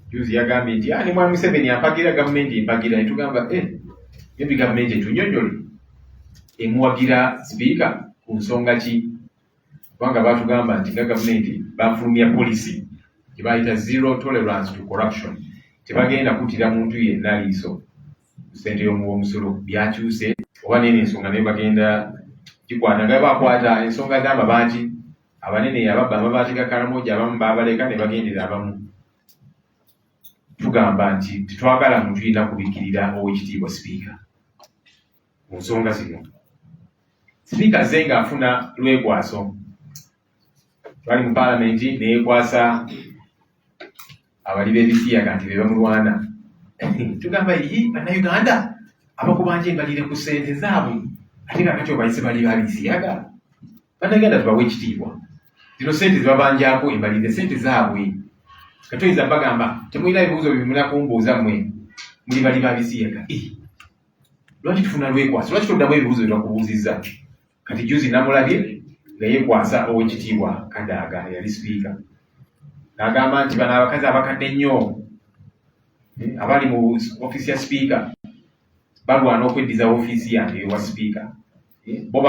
juzi yagambye nti ne Mwami Museveni ampagira gavumenti empagira ne tugamba maybe gavumenti etunyonnyole emuwagira Speaker ku nsonga ki kubanga baatugamba nti nga gavumenti bafulumya policy gye bayita zero tolerance to corruption tebagenda kuttira muntu yenna liiso ssente y'omusolo byakyuse oba nene ensonga naye bagenda kikwata nga bakwata ensonga z'amabaati abanene yababba amabaati ga Karamoja abamu baabaleka ne bagendera abamu. Tugamba nti tetwagala muntu yenna kubikkirira ow'ekitiibwa Speaker ku nsonga zino. Speaker ze ng'afuna lwekwaso twali mu Parliament neyekwasa abali b'ebisiyaga nti be bamulwana tugamba bannayuganda abakubanja embalire ku ssente zaabwe ate kakati obayise bali babisiyaga bannayuganda tubawe ekitiibwa zino ssente zibabanjako embalire ssente zaabwe katoyiza bagamba temulina ebibuuzo bimuna kumbuuza mmwe muli bali babisiyaga lwaki tufuna lwekwaso lwaki toddamu ebibuuzo byebakubuuzizza kati juzi namulabye nga yeekwasa ow'ekitiibwa Kadaga yali Speaker n'agamba nti bano abakazi abakadde ennyo abali mu ofiisi ya Speaker balwana okweddiza ofiisi yange ewa Speaker bo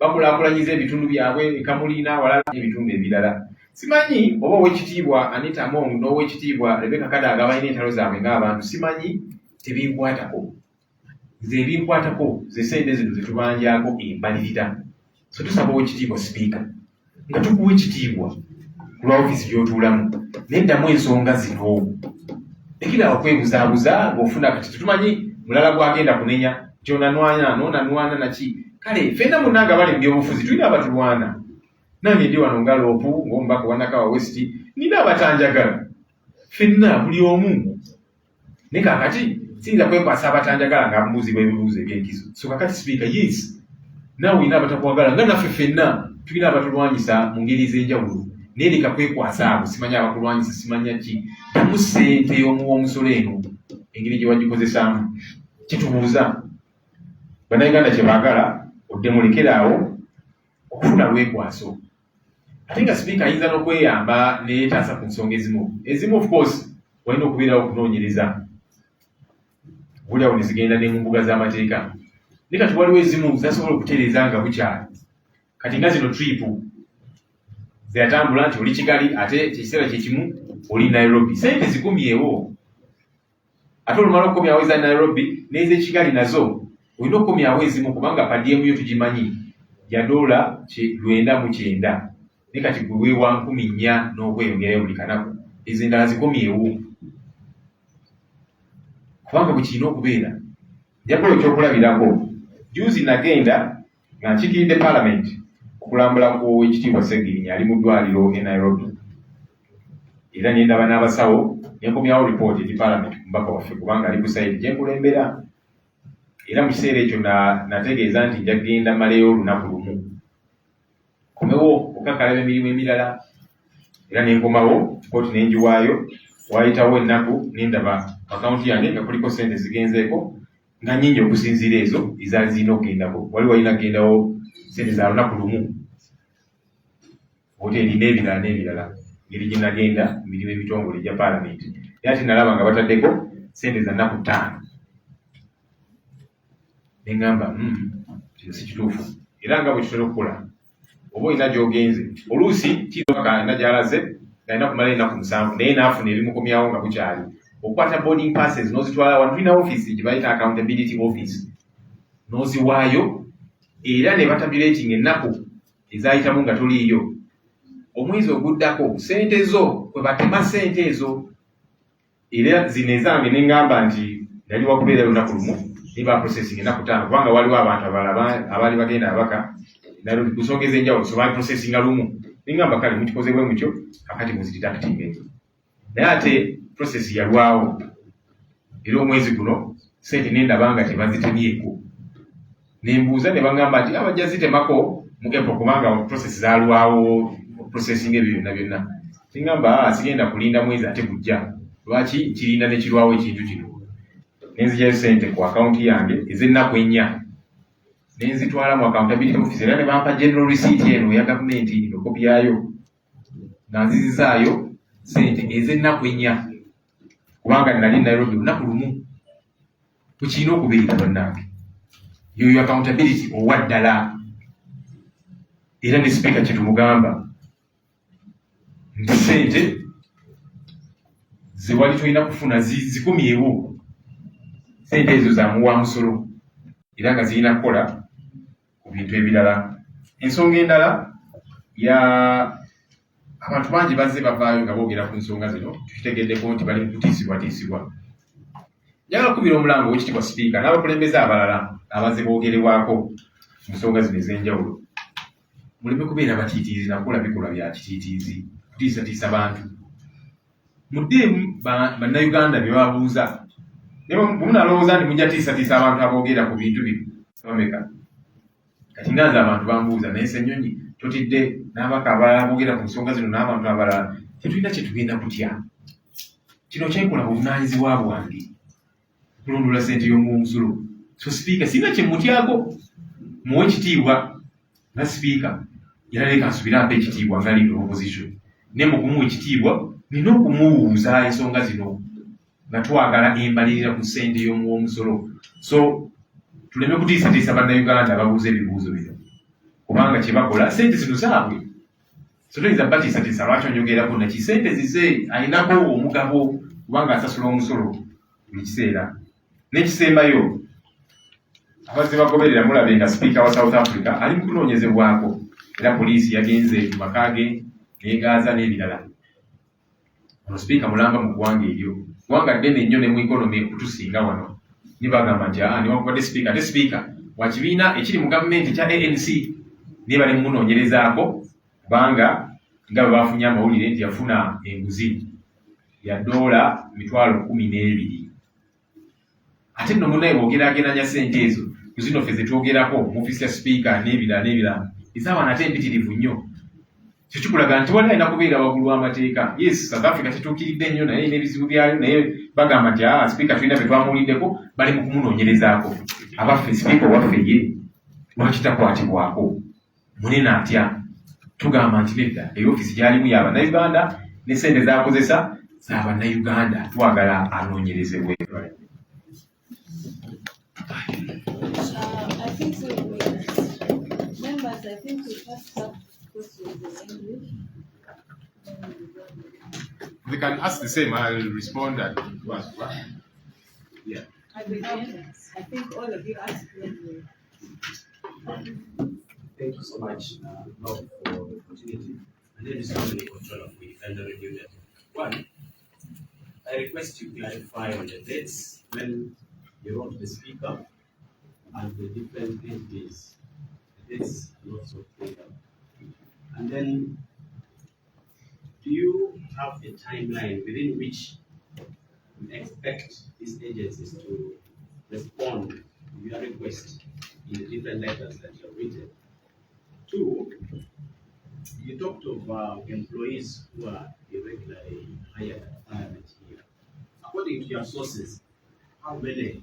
bakulaakulanyiza ebitundu byabwe ekamulina walala ebitundu ebirala. Simanyi oba ow'ekitiibwa Anita Among n'ow'ekitiibwa Rebecca Kadaga balina entalo zaabwe ng'abantu simanyi tebinkwatako ze ebinkwatako ze ssente zino zetubanjako embalirira so tusaba ow'ekitiibwa Speaker nga tukuwa ekitiibwa ku lwa ofiisi gy'otuulamu neddamu ensonga zino ekiraba kwebuzaabuza ng'ofuna kati tetumanyi mulala gwagenda kunenya kyonanwana n'onanwana naki kale ffenna munnanga bali mu byobufuzi tulina abatulwana nange ndi wano nga LOP ng'omubaka wa Nakawa West nina abatanjagala ffenna buli omu ne kakati siyinza kwekwasa abatanjagala nga mbuuzibwa ebibuuzo eby'enkizo so kakati Speaker yes naawe olina abatakwagala nga naffe ffenna tulina abatulwanyisa mu ngeri ez'enjawulo naye leka kwekwasa abo simanya abakulwanyisa simanya ki tamu ssente y'omuwa omusolo eno engeri gye wagikozesaamu kitubuuza bannayuganda kye baagala oddemulekerawo okufuna lwekwaso ate nga sipiika ayinza n'okweyamba neetaasa ku nsonga ezimu of course walina okubeerawo okunoonyereza bulyawo ne zigenda ne mu mbuga z'amateeka ne kati waliwo ezimu zasobola okutereeza nga bukyali kati nga zino tripu zeyatambula nti oli Kigali ate ekiseera kyekimu oli Nairobi sente zikumyewo ate olumala okukomyawo eza Nairobi n'ez'ekigali nazo olina okukomyawo ezimu kubanga padiyemu yo tugimanyi ya $909 ne kati gwe wa 4,000 n'okweyongerayo buli kanaku ez'endala zikomyewo kubanga bwe kirina okubeera njagala ekyokulabirako juzi nagenda nga nkikiridde Parliament okulambula ku ekitiibwa Ssegirinya ali mu ddwaliro e Nairobi era nendaba n'abasawo nenkomyawo ripooti eri Parliament ku mbaka waffe kubanga ali ku sayidi gye nkulembera era mu kiseera ekyo nategeeza nti nja kugenda maleyo olunaku lumu komewo okukakalaba emirimu emirala era nenkomawo kooti nenjiwaayo wayitawo ennaku nendaba akawunti yange nga kuliko sente zigenzeeko nga nnyingi okusinziira ezo ezaali zirina okugendako wali walina kugendawo sente za lunaku lumu hoteri n'ebirala ngeri gye nagenda mu mirimu ebitongole gya Parliament era ate nalaba nga bataddeko sente za nnaku 5 ne ŋŋamba kino si kituufu era nga bwe tutera okukola oba olina gy'ogenze oluusi kizoka alina gy'alaze alina kumala ennaku 7 naye n'afuna ebimukomyawo nga bukyali okukwata boarding passes n'ozitwala wano tulina office gye bayita accountability office n'oziwaayo era ne batabulating ennaku ezayitamu nga toliiyo omwezi oguddako sente zo kwe batema sente ezo era zino ezange ne ŋŋamba nti nali wakubeera lunaku lumu niba processing ennaku 5 kubanga waliwo abantu abaali bagenda abaka Nairobi ku nsonga ez'enjawulo so baali processinga lumu ne ŋŋamba kale mukikoze bwe mutyo kakati muzididacting ezo naye ate process yalwawo era omwezi guno sente nendaba nga tebazitemyeko nembuuza ne baŋŋamba nti abajja zitemako mu April kubanga process zalwawo processing ebyo byonna kiŋŋamba sigenda kulinda mwezi ate gujja lwaki kirinda nekirwawo ekintu kino nenzigyayo sente ku akawunti yange ez'ennaku 4 nenzitwala mu accountability office era ne bampa general receipt eno ya gavumenti ino kopi yayo nga nzizizaayo sente ez'ennaku 4 kubanga nali Nairobi lunaku lumu tukirina okubeera bannange yoyo accountability owa ddala era ne speaker kyetumugamba nti sente zewali tulina kufuna zikumyewo sente ezo zamuwa musolo era nga zirina kukola ku bintu ebirala ensonga endala ya abantu bangi bazze bavaayo nga boogera ku nsonga zino tukitegeddeko nti bali mu kutiisibwatiisibwa njagala kubira omulango w'ekitiibwa sipiika n'abakulembeze abalala abazze boogerewako ku nsonga zino ez'enjawulo muleme kubeera batiitiizi nakola bikolwa bya kitiitiizi kutiisatiisa bantu muddeemu bannayuganda bye babuuza munalowooza nti mujja tiisatiisa abantu aboogera ku bintu bino bameka kati nganze abantu bambuuza naye Ssenyonyi totidde n'abaka abalala boogera ku nsonga zino n'abantu abalala tetulina kye tugenda kutya kino kyenkola buvunaanyizibwa bwange kulondoola ssente y'omuwumusolo so sipiika sirina kye mutyako muwe ekitiibwa nga sipiika era leka nsubira mpa ekitiibwa nga leader opposition ne mu kumuwa ekitiibwa nina okumuwuuza ensonga zino nga twagala embalirira ku ssente y'omuwumusolo so tuleme kutiisatiisa bannayuganda ababuuza ebibuuzo bino kubanga kye bakola ssente zino zaabwe so toyinza batiisatiisa lwaki onyogerako naki ssente zize alinako omugabo kubanga asasula omusolo buli kiseera n'ekisembayo abazze bagoberera mulabe nga sipiika wa South Africa ali mu kunoonyezebwako era poliisi yagenze mu maka ge neegaaza n'ebirala ono sipiika mulamba mu ggwanga eryo ggwanga ddene nnyo ne mu ikonomi okutusinga wano nibagamba nti niwakubadde sipiika ate sipiika wa kibiina ekiri mu gavumenti ekya ANC niye bali mumunoonyerezaako kubanga nga bwe bafunye amawulire nti yafuna enguzi ya $12,000 ate nno munaye bwogerageranya ssente ezo zino ffe zetwogerako mu ofiisi ya sipiika n'ebirala ezaawana ate empitirivu nnyo Kyekikulaga nti wali alina kubeera waggulu w'amateeka. Yes, South Africa kituukiridde nnyo naye n'ebizibu byayo, naye bagamba nti sipiika tulina bye twamuwuliddeko bali mu kumunoonyerezaako. Abaffe sipiika owaffe ye lwaki takwatibwako? Munene atya. Tugamba nti nedda ey'ofiisi gy'alimu y'Abannayuganda ne ssente z'akozesa z'Abannayuganda, twagala anoonyerezebwe. I think so. Members, I think we first have questions in English. They can ask the same. I'll respond and ask. Yeah. I think all of you asked in Thank you so much, Lord, for the opportunity. My name is Dominic Control with Elder Union. One, I request you clarify on the dates when you wrote the speaker and the different entities. The dates are not so clear. And then, do you have a timeline within which you expect these agencies to respond to your request in the different letters that you have written? Two, you talked of employees who are irregularly hired at Parliament here. According to your sources, how many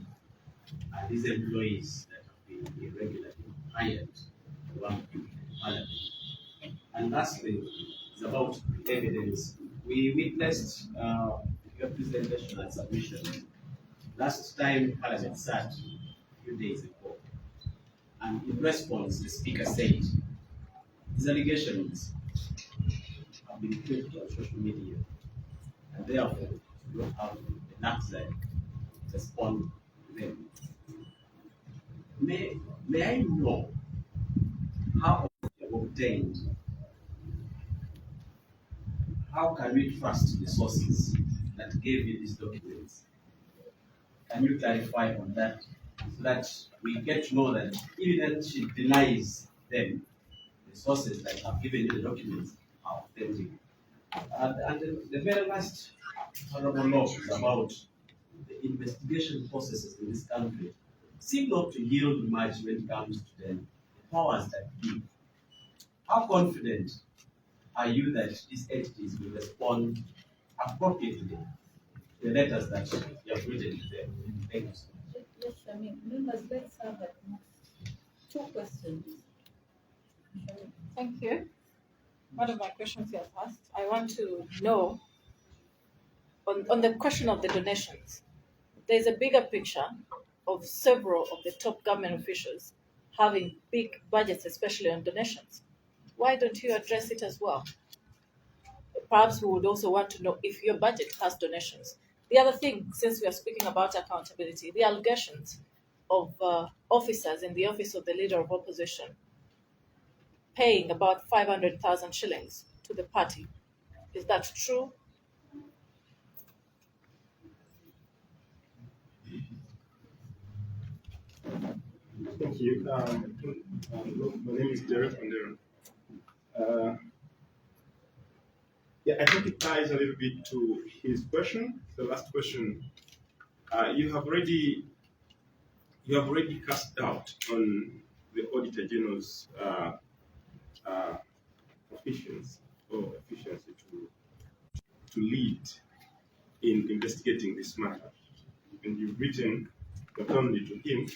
are these employees that have been irregularly hired to work in Parliament? And lastly, it's about evidence. We witnessed your presentation and submission last time Parliament sat a few days ago. And in response, the Speaker said, these allegations have been put on social media, and therefore you don't have enough time to respond to them. May I know how you have obtained? How can we trust the sources that gave you these documents? Can you clarify on that so that we get to know that even if she denies them, the sources that have given you the documents are authentic? And the very last honorable law is about the investigation processes in this country seem not to yield much when it comes to the powers that be. How confident are you that these entities will respond appropriately to the letters that you have written to them? Thank you so much. Yes, I mean, members, let's have at most 2 questions. Thank you. One of my questions you have asked, I want to know on the question of the donations, there's a bigger picture of several of the top government officials having big budgets, especially on donations. Why don't you address it as well? Perhaps we would also want to know if your budget has donations. The other thing, since we are speaking about accountability, the allegations of officers in the office of the leader of opposition paying about 500,000 shillings to the party. Is that true? Thank you. My name is Derek Ondero. Yeah, I think it ties a little bit to his question, the last question. You have already cast doubt on the Auditor General's efficiency to lead in investigating this matter, and you've written not only to him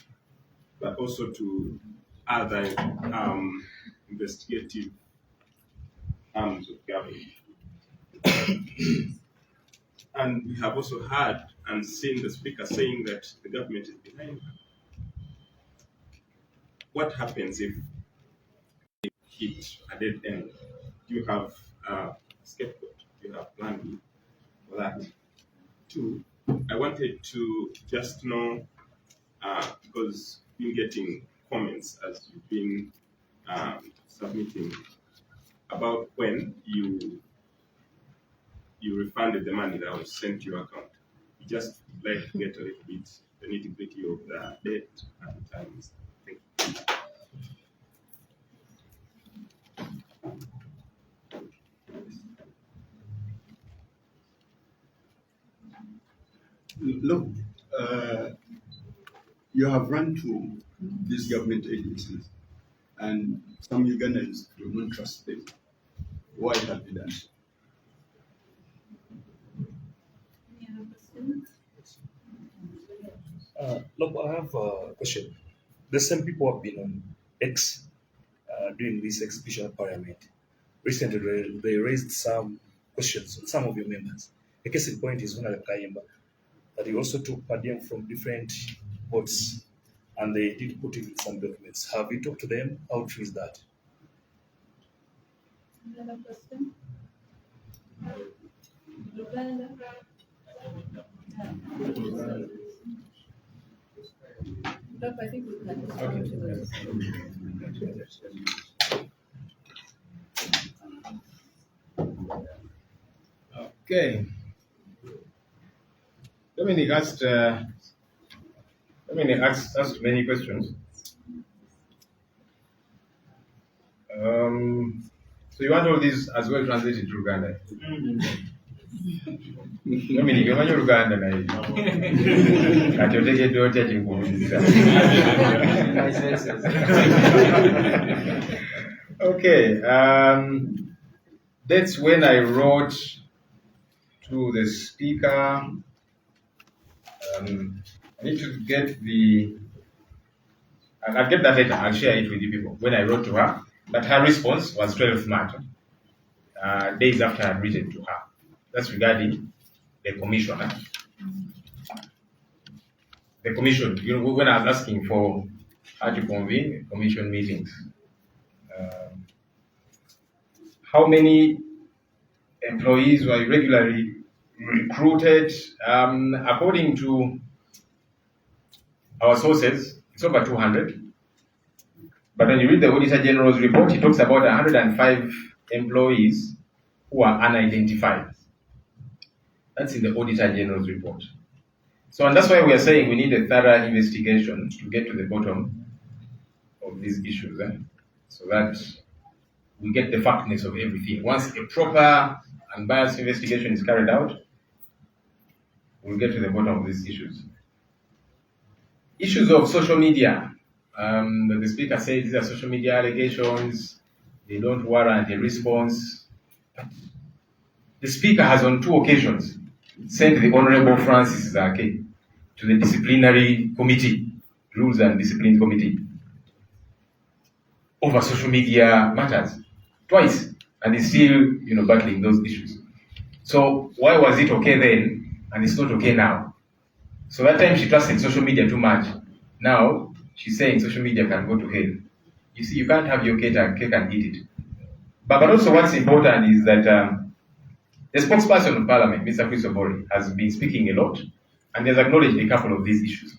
but also to other investigative arms of government. And we have also heard and seen the Speaker saying that the government is behind her. What happens if they hit a dead end? Do you have a scapegoat? Do you have plan B for that? Two, I wanted to just know, because you've been getting comments as you've been submitting about when you refunded the money that was sent to your account. You just like to get a little bit the nitty-gritty of the date and times. Thank you. Look, you have run to these government agencies, and some Ugandans do not trust them. why it has been done. Any other questions? Look, I have a question. The same people have been on X during this exhibition at Parliament. Recently, they raised some questions on some of your members. The case in point is Honorable Kayimba, that he also took per diem from different boards, and they did put it in some documents. Have you talked to them? How true is that? Any other question? Uganda? Look, I think we can respond to this. Okay. Dominic asked many questions. So you want all these as well translated to Uganda? Dominic, you want Uganda na kati otegedde otya kinkubuuliza. Okay. That's when I wrote to the speaker. I need to get I'll get that letter. I'll share it with you people. When I wrote to her, but her response was 12th March, days after I had written to her. That's regarding the commissioner. The commission, when I was asking for her to convene commission meetings, how many employees were regularly recruited? According to our sources, it's over 200. But when you read the Auditor General's report, he talks about 105 employees who are unidentified. That's in the Auditor General's report. So, and that's why we are saying we need a thorough investigation to get to the bottom of these issues, so that we get the factness of everything. Once a proper and biased investigation is carried out, we'll get to the bottom of these issues. Issues of social media. The speaker said these are social media allegations, they don't warrant a response. The speaker has on 2 occasions sent the Honorable Francis Zake to the disciplinary committee, Rules and Discipline Committee, over social media matters, twice, and is still, battling those issues. So why was it okay then, and it's not okay now? So that time she trusted social media too much. Now she's saying social media can go to hell. You see, you can't have your cake and eat it. But also what's important is that the spokesperson of Parliament, Mr. Chris Obori, has been speaking a lot, and has acknowledged a couple of these issues.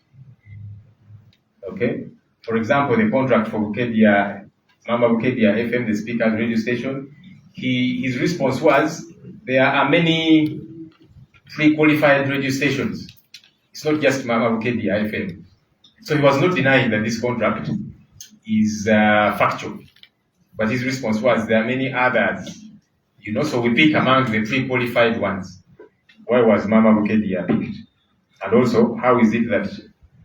Okay? For example, the contract for Bukedia, Mama Bukedia FM, the speaker's radio station, his response was, there are many pre-qualified radio stations. It's not just Mama Bukedia FM. So he was not denying that this contract is factual. But his response was, there are many others. So we pick among the pre-qualified ones. Why was Mama Bukedia picked? And also, how is it that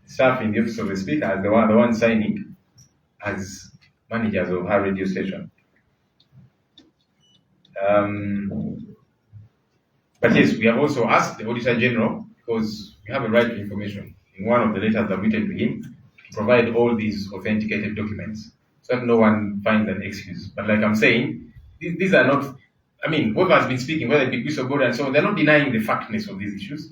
staff in the office of the speaker are the one signing as managers of her radio station? But yes, we have also asked the Auditor General, because we have a right to information, in one of the letters that we written to him, to provide all these authenticated documents, so that no one finds an excuse. But like I'm saying, these are not, whoever has been speaking, whether it be Chris Obori and so on, they're not denying the factness of these issues.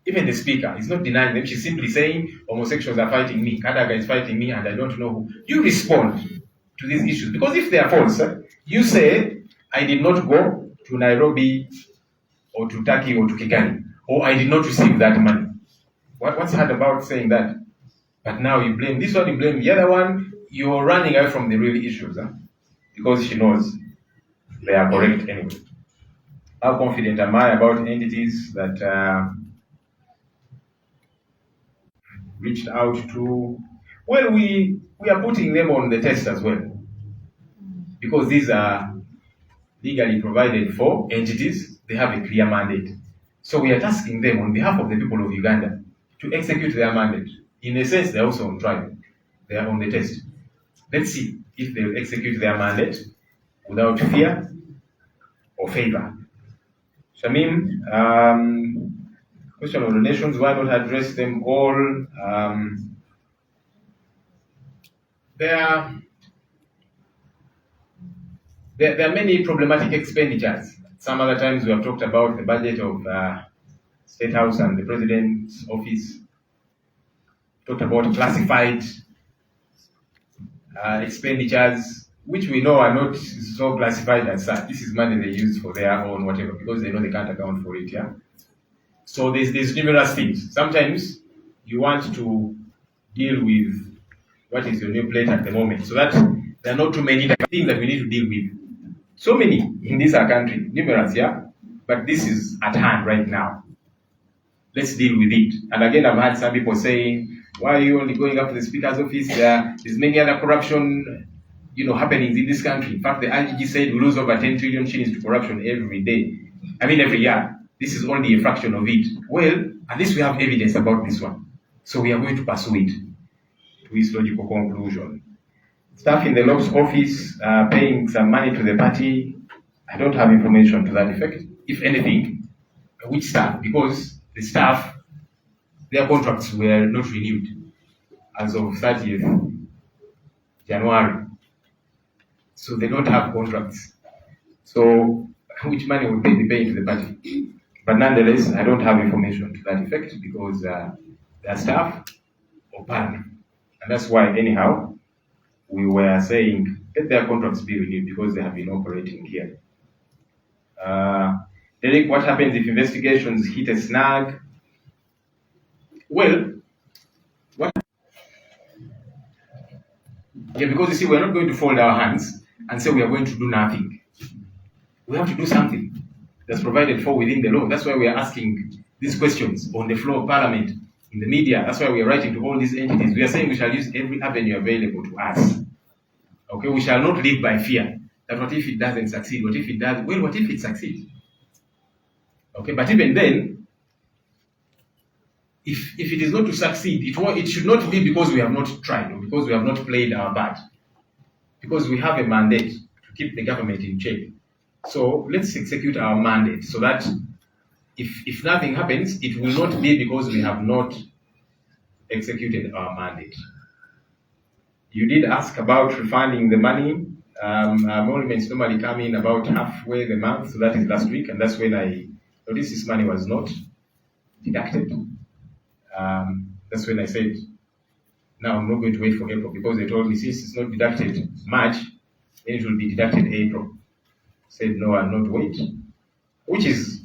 Even the speaker is not denying them. She's simply saying, homosexuals are fighting me, Kadaga is fighting me, and I don't know who. You respond to these issues. Because if they are false, you say, I did not go to Nairobi, or to Turkey, or to Kigali, or I did not receive that money. What's hard about saying that? But now you blame this one, you blame the other one, you're running away from the real issues, because she knows they are correct anyway. How confident am I about entities that reached out to? Well, we are putting them on the test as well, because these are legally provided for entities. They have a clear mandate. So we are tasking them on behalf of the people of Uganda to execute their mandate. In a sense, they're also on trial. They are on the test. Let's see if they'll execute their mandate without fear or favor. Shamim, question of donations, why not address them all? There are many problematic expenditures. Some other times we have talked about the budget of State House and the President's office, talked about classified expenditures, which we know are not so classified as such. This is money they use for their own whatever, because they know they can't account for it, yeah? So there's numerous things. Sometimes you want to deal with what is on your plate at the moment, so that there are not too many things that we need to deal with. So many in this country, numerous, yeah? But this is at hand right now. Let's deal with it. And again, I've had some people saying, why are you only going up to the Speaker's office? There's many other corruption, happenings in this country. In fact, the IGG said we lose over 10 trillion shillings to corruption every year. This is only a fraction of it. Well, at least we have evidence about this one. So we are going to pursue it to its logical conclusion. Staff in the LOP's office paying some money to the party, I don't have information to that effect. If anything, which staff? Because the staff, their contracts were not renewed as of 30th January. So they don't have contracts. So which money will they be paying to the party? But nonetheless, I don't have information to that effect because their staff or partner. And that's why anyhow, we were saying let their contracts be renewed because they have been operating here. Derek, what happens if investigations hit a snag? Well, because you see, we're not going to fold our hands and say we are going to do nothing. We have to do something that's provided for within the law. That's why we are asking these questions on the floor of Parliament, in the media. That's why we are writing to all these entities. We are saying we shall use every avenue available to us. Okay, we shall not live by fear. That what if it doesn't succeed? What if it does? Well, what if it succeeds? Okay, but even then, if it is not to succeed, it should not be because we have not tried or because we have not played our part. Because we have a mandate to keep the government in check. So let's execute our mandate so that if nothing happens, it will not be because we have not executed our mandate. You did ask about refunding the money. Emoluments normally come in about halfway the month, so that is last week, and that's when I noticed this money was not deducted. That's when I said, now I'm not going to wait for April, because they told me since it's not deducted March, then it will be deducted April. I said, no, I'll not wait, which is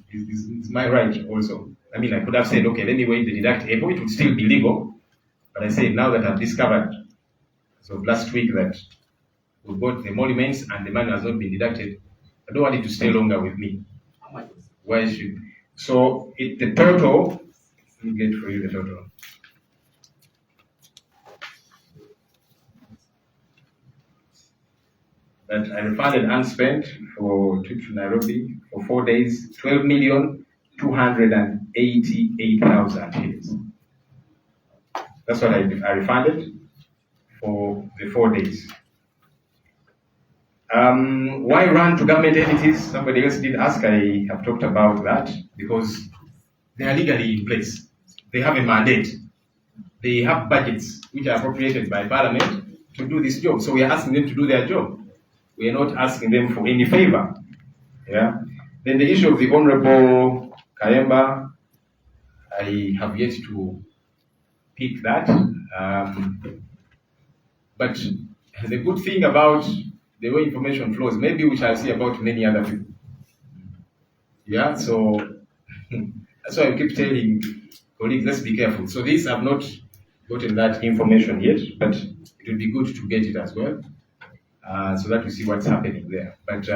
my right also. I mean, I could have said, okay, let me wait the deduct April, it would still be legal, but I said, now that I've discovered, so last week that we got the emoluments and the money has not been deducted, I don't want it to stay longer with me. Why should? So the total, let me get for you the total. That I refunded unspent for trip to Nairobi for 4 days, 12,288,000 shillings. That's what I refunded for the 4 days. Why run to government entities? Somebody else did ask. I have talked about that because they are legally in place. They have a mandate. They have budgets which are appropriated by Parliament to do this job. So we are asking them to do their job. We are not asking them for any favor. Yeah. Then the issue of the Honorable Kayemba, I have yet to pick that. But the good thing about the way information flows, maybe we shall see about many other people. Yeah, so that's why I keep telling colleagues, let's be careful. So these have not gotten that information yet, but it would be good to get it as well, so that we see what's happening there. But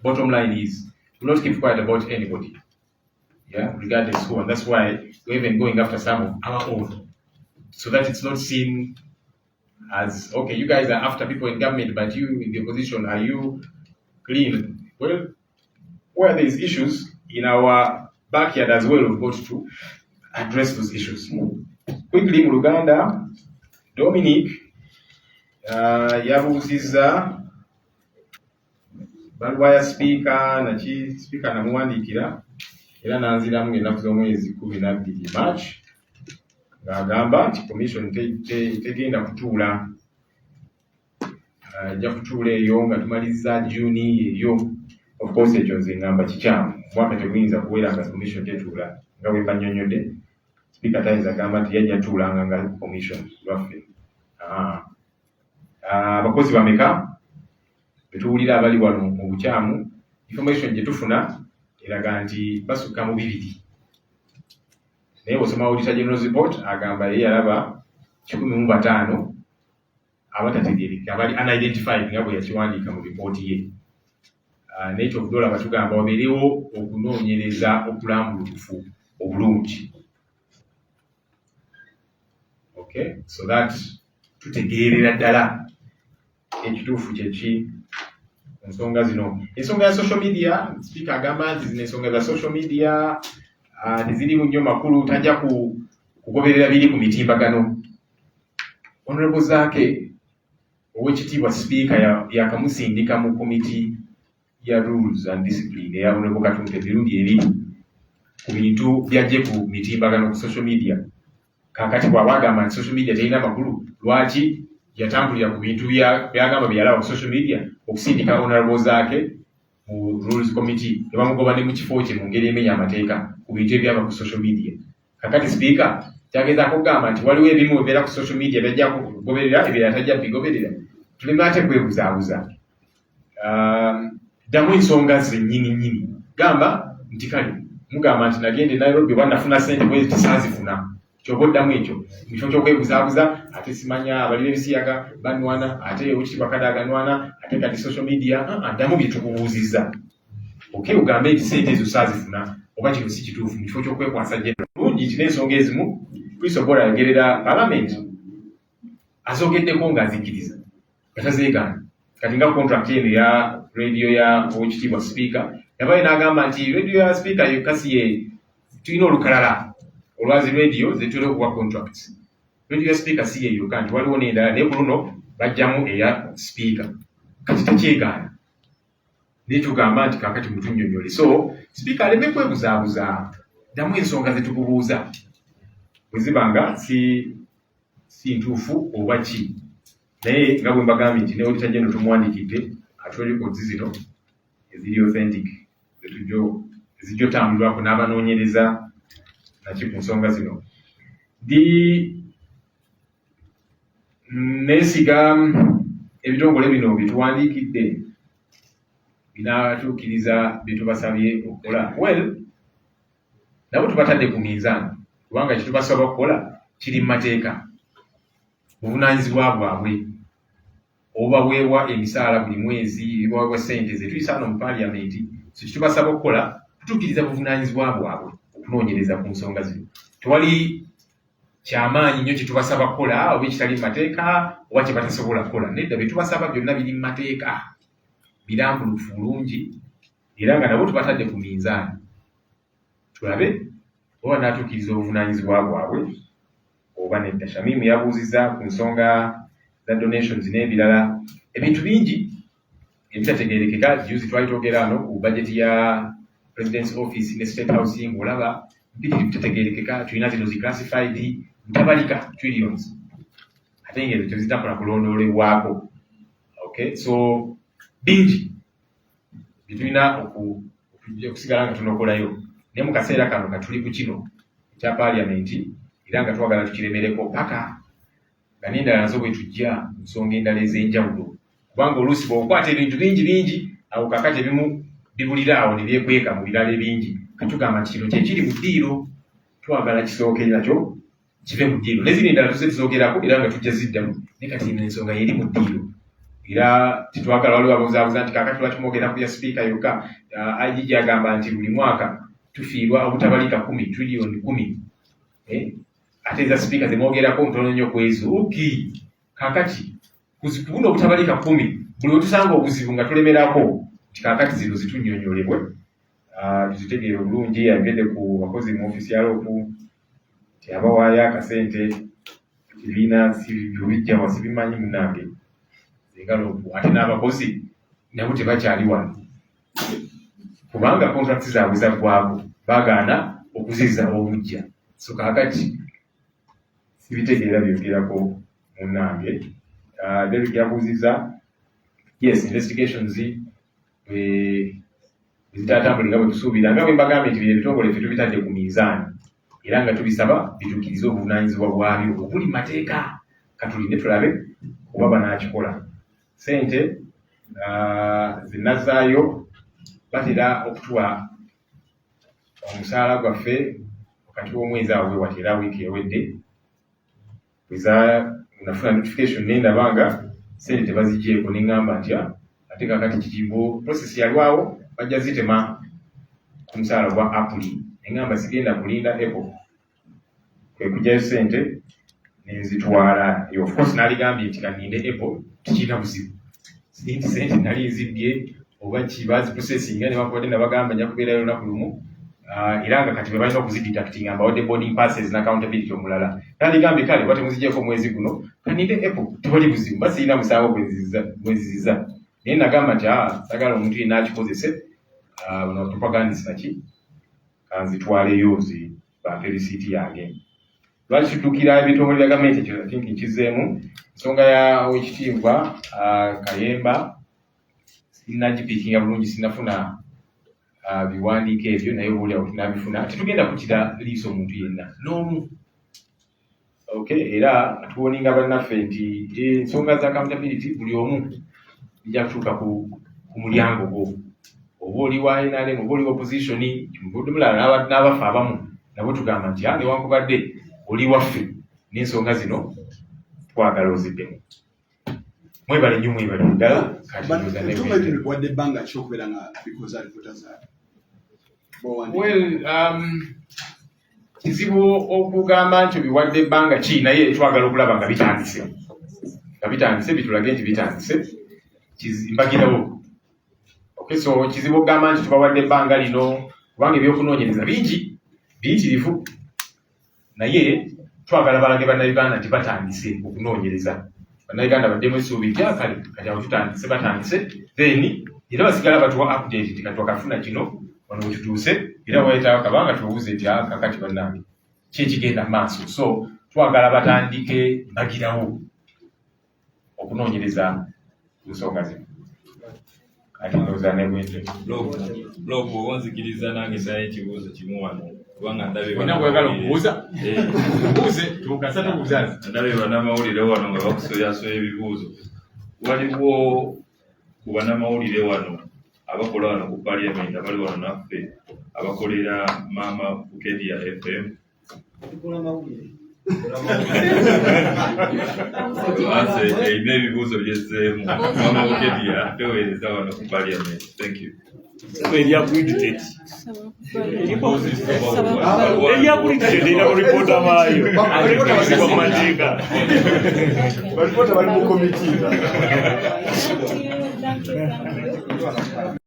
bottom line is, do not keep quiet about anybody. Yeah, regardless who, and that's why we're even going after some of our own, so that it's not seen as, okay, you guys are after people in government, but you in the opposition, are you clean? Well, where there is issues in our backyard as well, we've got to address those issues. Quickly, Muruganda, Dominic, Yabuziza, baluwa ya sipiika naki sipiika namuwandiikira era nanziramu ennaku z'omwezi 12 March ng'agamba nti commission tegenda kutuula ajja kutuula eyo nga tumaliriza June eyo. Of course ekyo nze ngamba kikyamu, mwaka teguyinza kuwera nga commission tetuula nga bwe mbannyonnyodde. Sipiika tayinza gamba nti yajja tuulanga nga commission lwaffe. Abakozi bameka betuwulira abali wano mu bukyamu, information gye tufuna eraga nti basukka mu 2. Naye bw'osoma Auditor General's Report agamba ye yalaba 15 abatategeereka abali unidentified nga bwe yakiwandiika mu ripooti ye. Naye ky'okudoola batugamba wabeerewo okunoonyereza okulambulukufu obulungi. Okay, so that tutegeerera ddala ekituufu kyeki ku nsonga zino. Ensonga ya social media, Speaker agamba nti zino ensonga za social media tezirimu nnyo makulu, tajja kugoberera biri ku mitimbagano. Honorable Zaake ow'ekitiibwa Speaker yakamusindika mu komiti ya Rules and Discipline eya Honorable Katumpe emirundi ebiri ku bintu byajje ku mitimbagano ku social media. Kakati bw'aba agamba nti social media terina makulu, lwaki yatambulira ku bintu byagamba byalaba ku social media okusindika Honorable Zaake mu Rules Committee ne bamugoba ne mu kifo kye mu ngeri emenya amateeka ku bintu ebyaba ku social media. Kakati Speaker kyagezaako okugamba nti waliwo ebimu ebibeera ku social media byajja kugoberera, ebirala tajja bigoberera. Tuleme ate kwebuzaabuza. Ddamu ensonga ze nnyini. Gamba nti kale mugamba nti nagenda e Nairobi wanafuna ssente bwe tisaazifuna. Kyoba oddamu ekyo mu kifo ky'okwebuzaabuza, ate simanya abali b'ebisiyaga banwana, ate owekitiibwa Kadaga nwana, ate kati social media. Ddamu bye tukubuuzizza. Okay, ugambe nti ssente ezo saazifuna oba kino si kituufu mu kifo ky'okwekwasa general. Bulungi nti n'ensonga ezimu tulisobola yogerera Parliament azogeddeko ng'azikiriza nga tazeegaana. Kati nga contract eno ya radio ya owekitiibwa Speaker yabaye n'agamba nti radio ya Speaker yokka si ye tulina olukalala olwazi radio zetulina okuwa contracts. Radio ya Speaker si ye yokka nti waliwo n'endala, naye ku luno bajjamu eya Speaker. Kati tekyegaana. Naye tugamba nti kaakati mutunnyonnyole. So Speaker aleme kwebuzaabuza, ddamu ensonga ze tukubuuza bwe zibanga si ntuufu oba ki. Naye nga bwe mbagambye nti ne Auditor General tumuwandiikidde ate records zino eziri authentic ezijja otambulwako n'abanoonyereza naki ku nsonga zino. Neesiga ebitongole bino byetuwandiikidde binaatuukiriza bye tubasabye okukola. Well, nabo tubatadde ku minzaani kubanga kye tubasaba okukola kiri mu mateeka, buvunaanyizibwa bwabwe. Obaweebwa emisaala buli mwezi, baweebwa ssente ze tuyisaano mu Parliament. So kye tubasaba okukola tutuukiriza buvunaanyizibwa bwabwe okunoonyereza ku nsonga zino. Tewali kyamaanyi nnyo kye tubasaba kukola oba ekitali mu mateeka oba kye batasobola kukola. Nedda bye tubasaba byonna biri mu mateeka, birambulukufu bulungi, era nga nabo tubatadde ku minzaani tulabe oba naatuukiriza obuvunaanyizibwa bwabwe oba nedda. Shamimu yabuuzizza ku nsonga za donations n'ebirala, ebintu bingi ebitategeerekeka. Juzi twali twogera wano ku budget ya President's Office ne State House ng'olaba mpitirivu bitategeerekeka, tulina zino ziclassified ntabalika trillions ate ng'ezo tezitakola kulondoolebwako. Okay, so bingi bitulina okusigala nga tunokolayo. Naye mu kaseera kano nga tuli ku kino ekya Parliament era nga twagala tukiremereko paka nga n'endala nazo bwe tujja nsonga endala ez'enjawulo, kubanga oluusi bw'okwata ebintu bingi awo kakati ebimu bibulira awo ne byekweka mu birala ebingi. Katugamba nti kino kyekiri mu ddiiro, twagala kisookere nakyo kive mu ddiiro. N'ezindi endala tuze tuzoogerako era nga tujja ziddamu, naye kati eno ensonga yeri mu ddiiro. Era titwagala waliwo ababuzaabuza nti kaakati lwaki mwogera ku ya Speaker yokka. IGG agamba nti buli mwaka tufiirwa obutabalika 10 trillion 10. Ate eza Speaker ze mwogerako ntono nnyo ku ezo. Kaakati ku buno obutabalika 10 buli we tusanga obuzibu nga tulemerako nti kaakati zino zitunnyonnyolebwe tuzitegeere obulungi. Ayogedde ku bakozi mu ofisi ya LOP nti abawaayo akasente ebibiina bijja wasi bimanyi munnange zinga LOP, ate n'abakozi nabo tebakyali wano. kubanga contracts zaabwe zaggwako baagaana okuziza obujja. So kaakati sibitegeera byogerako munnange. David yabuuziza, yes, investigations zitatambulira bwe tusuubira, nga bwe mbagambye nti bino ebitongole ffe tubitadde ku miizaani era nga tubisaba bituukirize obuvunaanyizibwa bwabyo obuli mu mateeka. Katulinde tulabe oba banaakikola. Ssente zinazaayo batera okutuwa omusaala gwaffe wakati w'omwezi awo wewati era wiiki ewedde nafuna notification nendaba nga ssente tebazigyeko neŋŋamba nti ate kakati kikibo process yalwawo bajja zitema ku musaala gwa Apuli. Neŋŋamba sigenda kulinda Apple, kwe kujjayo ssente nenzitwala. Of course naligambye nti kaninde Apple tikirina buzibu, nti ssente nali nzibbye oba kibazi processing ne bakubadde nabagamba nja kubeerayo olunaku lumu era nga kati balina okuzidetactinga mbawadde boarding passes na accountability omulala. Naligambye kale bwate muzigyeko mwezi guno kaninde Apple tewali buzibu, basiina musango bweziziza. Naye nagamba nti sagala omuntu yenna akikozese propagandist naki kanzitwaleyo bampe risiiti yange. Lwaki tuddukira ebitongole bya gavumenti ekyo think nkizeemu ensonga ya Oweekitiibwa Kayemba sinnagipiikinga bulungi, sinnafuna biwandiiko ebyo naye obaoliawo tunabifuna. Tetugenda kukira liiso omuntu yenna n'omu. Okay, era tuwoninga bannaffe nti ensonga za accountability buli omu bijja kutuuka ku mulyango gwo. Oba oli wa NRM oba oli opposition muvudde mulala n'abafa abamu nabo tugamba nti newankubadde oli waffe n'ensonga zino twagala oziddemu. Mwebale nnyo, mwebale ddala. Wadde ebbanga ki okubeera nga bikoze alipoota zaabwe? Well, kizibu okugamba nti obiwadde ebbanga ki, naye twagala okulaba nga bitandise bitulage nti bitandise mbagirawo. Okay, so kizibu okugamba nti tubawadde ebbanga lino kubanga ebyokunoonyereza bingi biyitirivu, naye twagala balage bannayuganda nti batandise okunoonyereza. Bannayuganda baddemu essuubi kale kati awo batandise then era basigala batuwa update nti kati wakafuna kino wano wekituuse era wayetaawo kabanga tubuuze nti kakati bannange ki ekigenda mu maaso. So twagala batandike mbagirawo okunoonyereza ku nsonga zino. Ati ndowooza nebwente Lobo wanzikiriza nange naye ekibuuzo kimu wano kubanga ndabye kwagala okubuuza buuze tukasa tubuuzazi ndabye bannamawulire wano nga bakusoyasoya ebibuuzo. Waliwo ku bannamawulire wano abakola wano ku Parliament abali wano naffe abakolera Mama Bukedia FM. Ebyo ebibuuzo byezzeemu Mama Bukedia teweereza wano ku Parliament. Thank you. Eryakuliditeti erina abaripota baayo ateekebwa mu mateeka. Baripota bali mu komiti.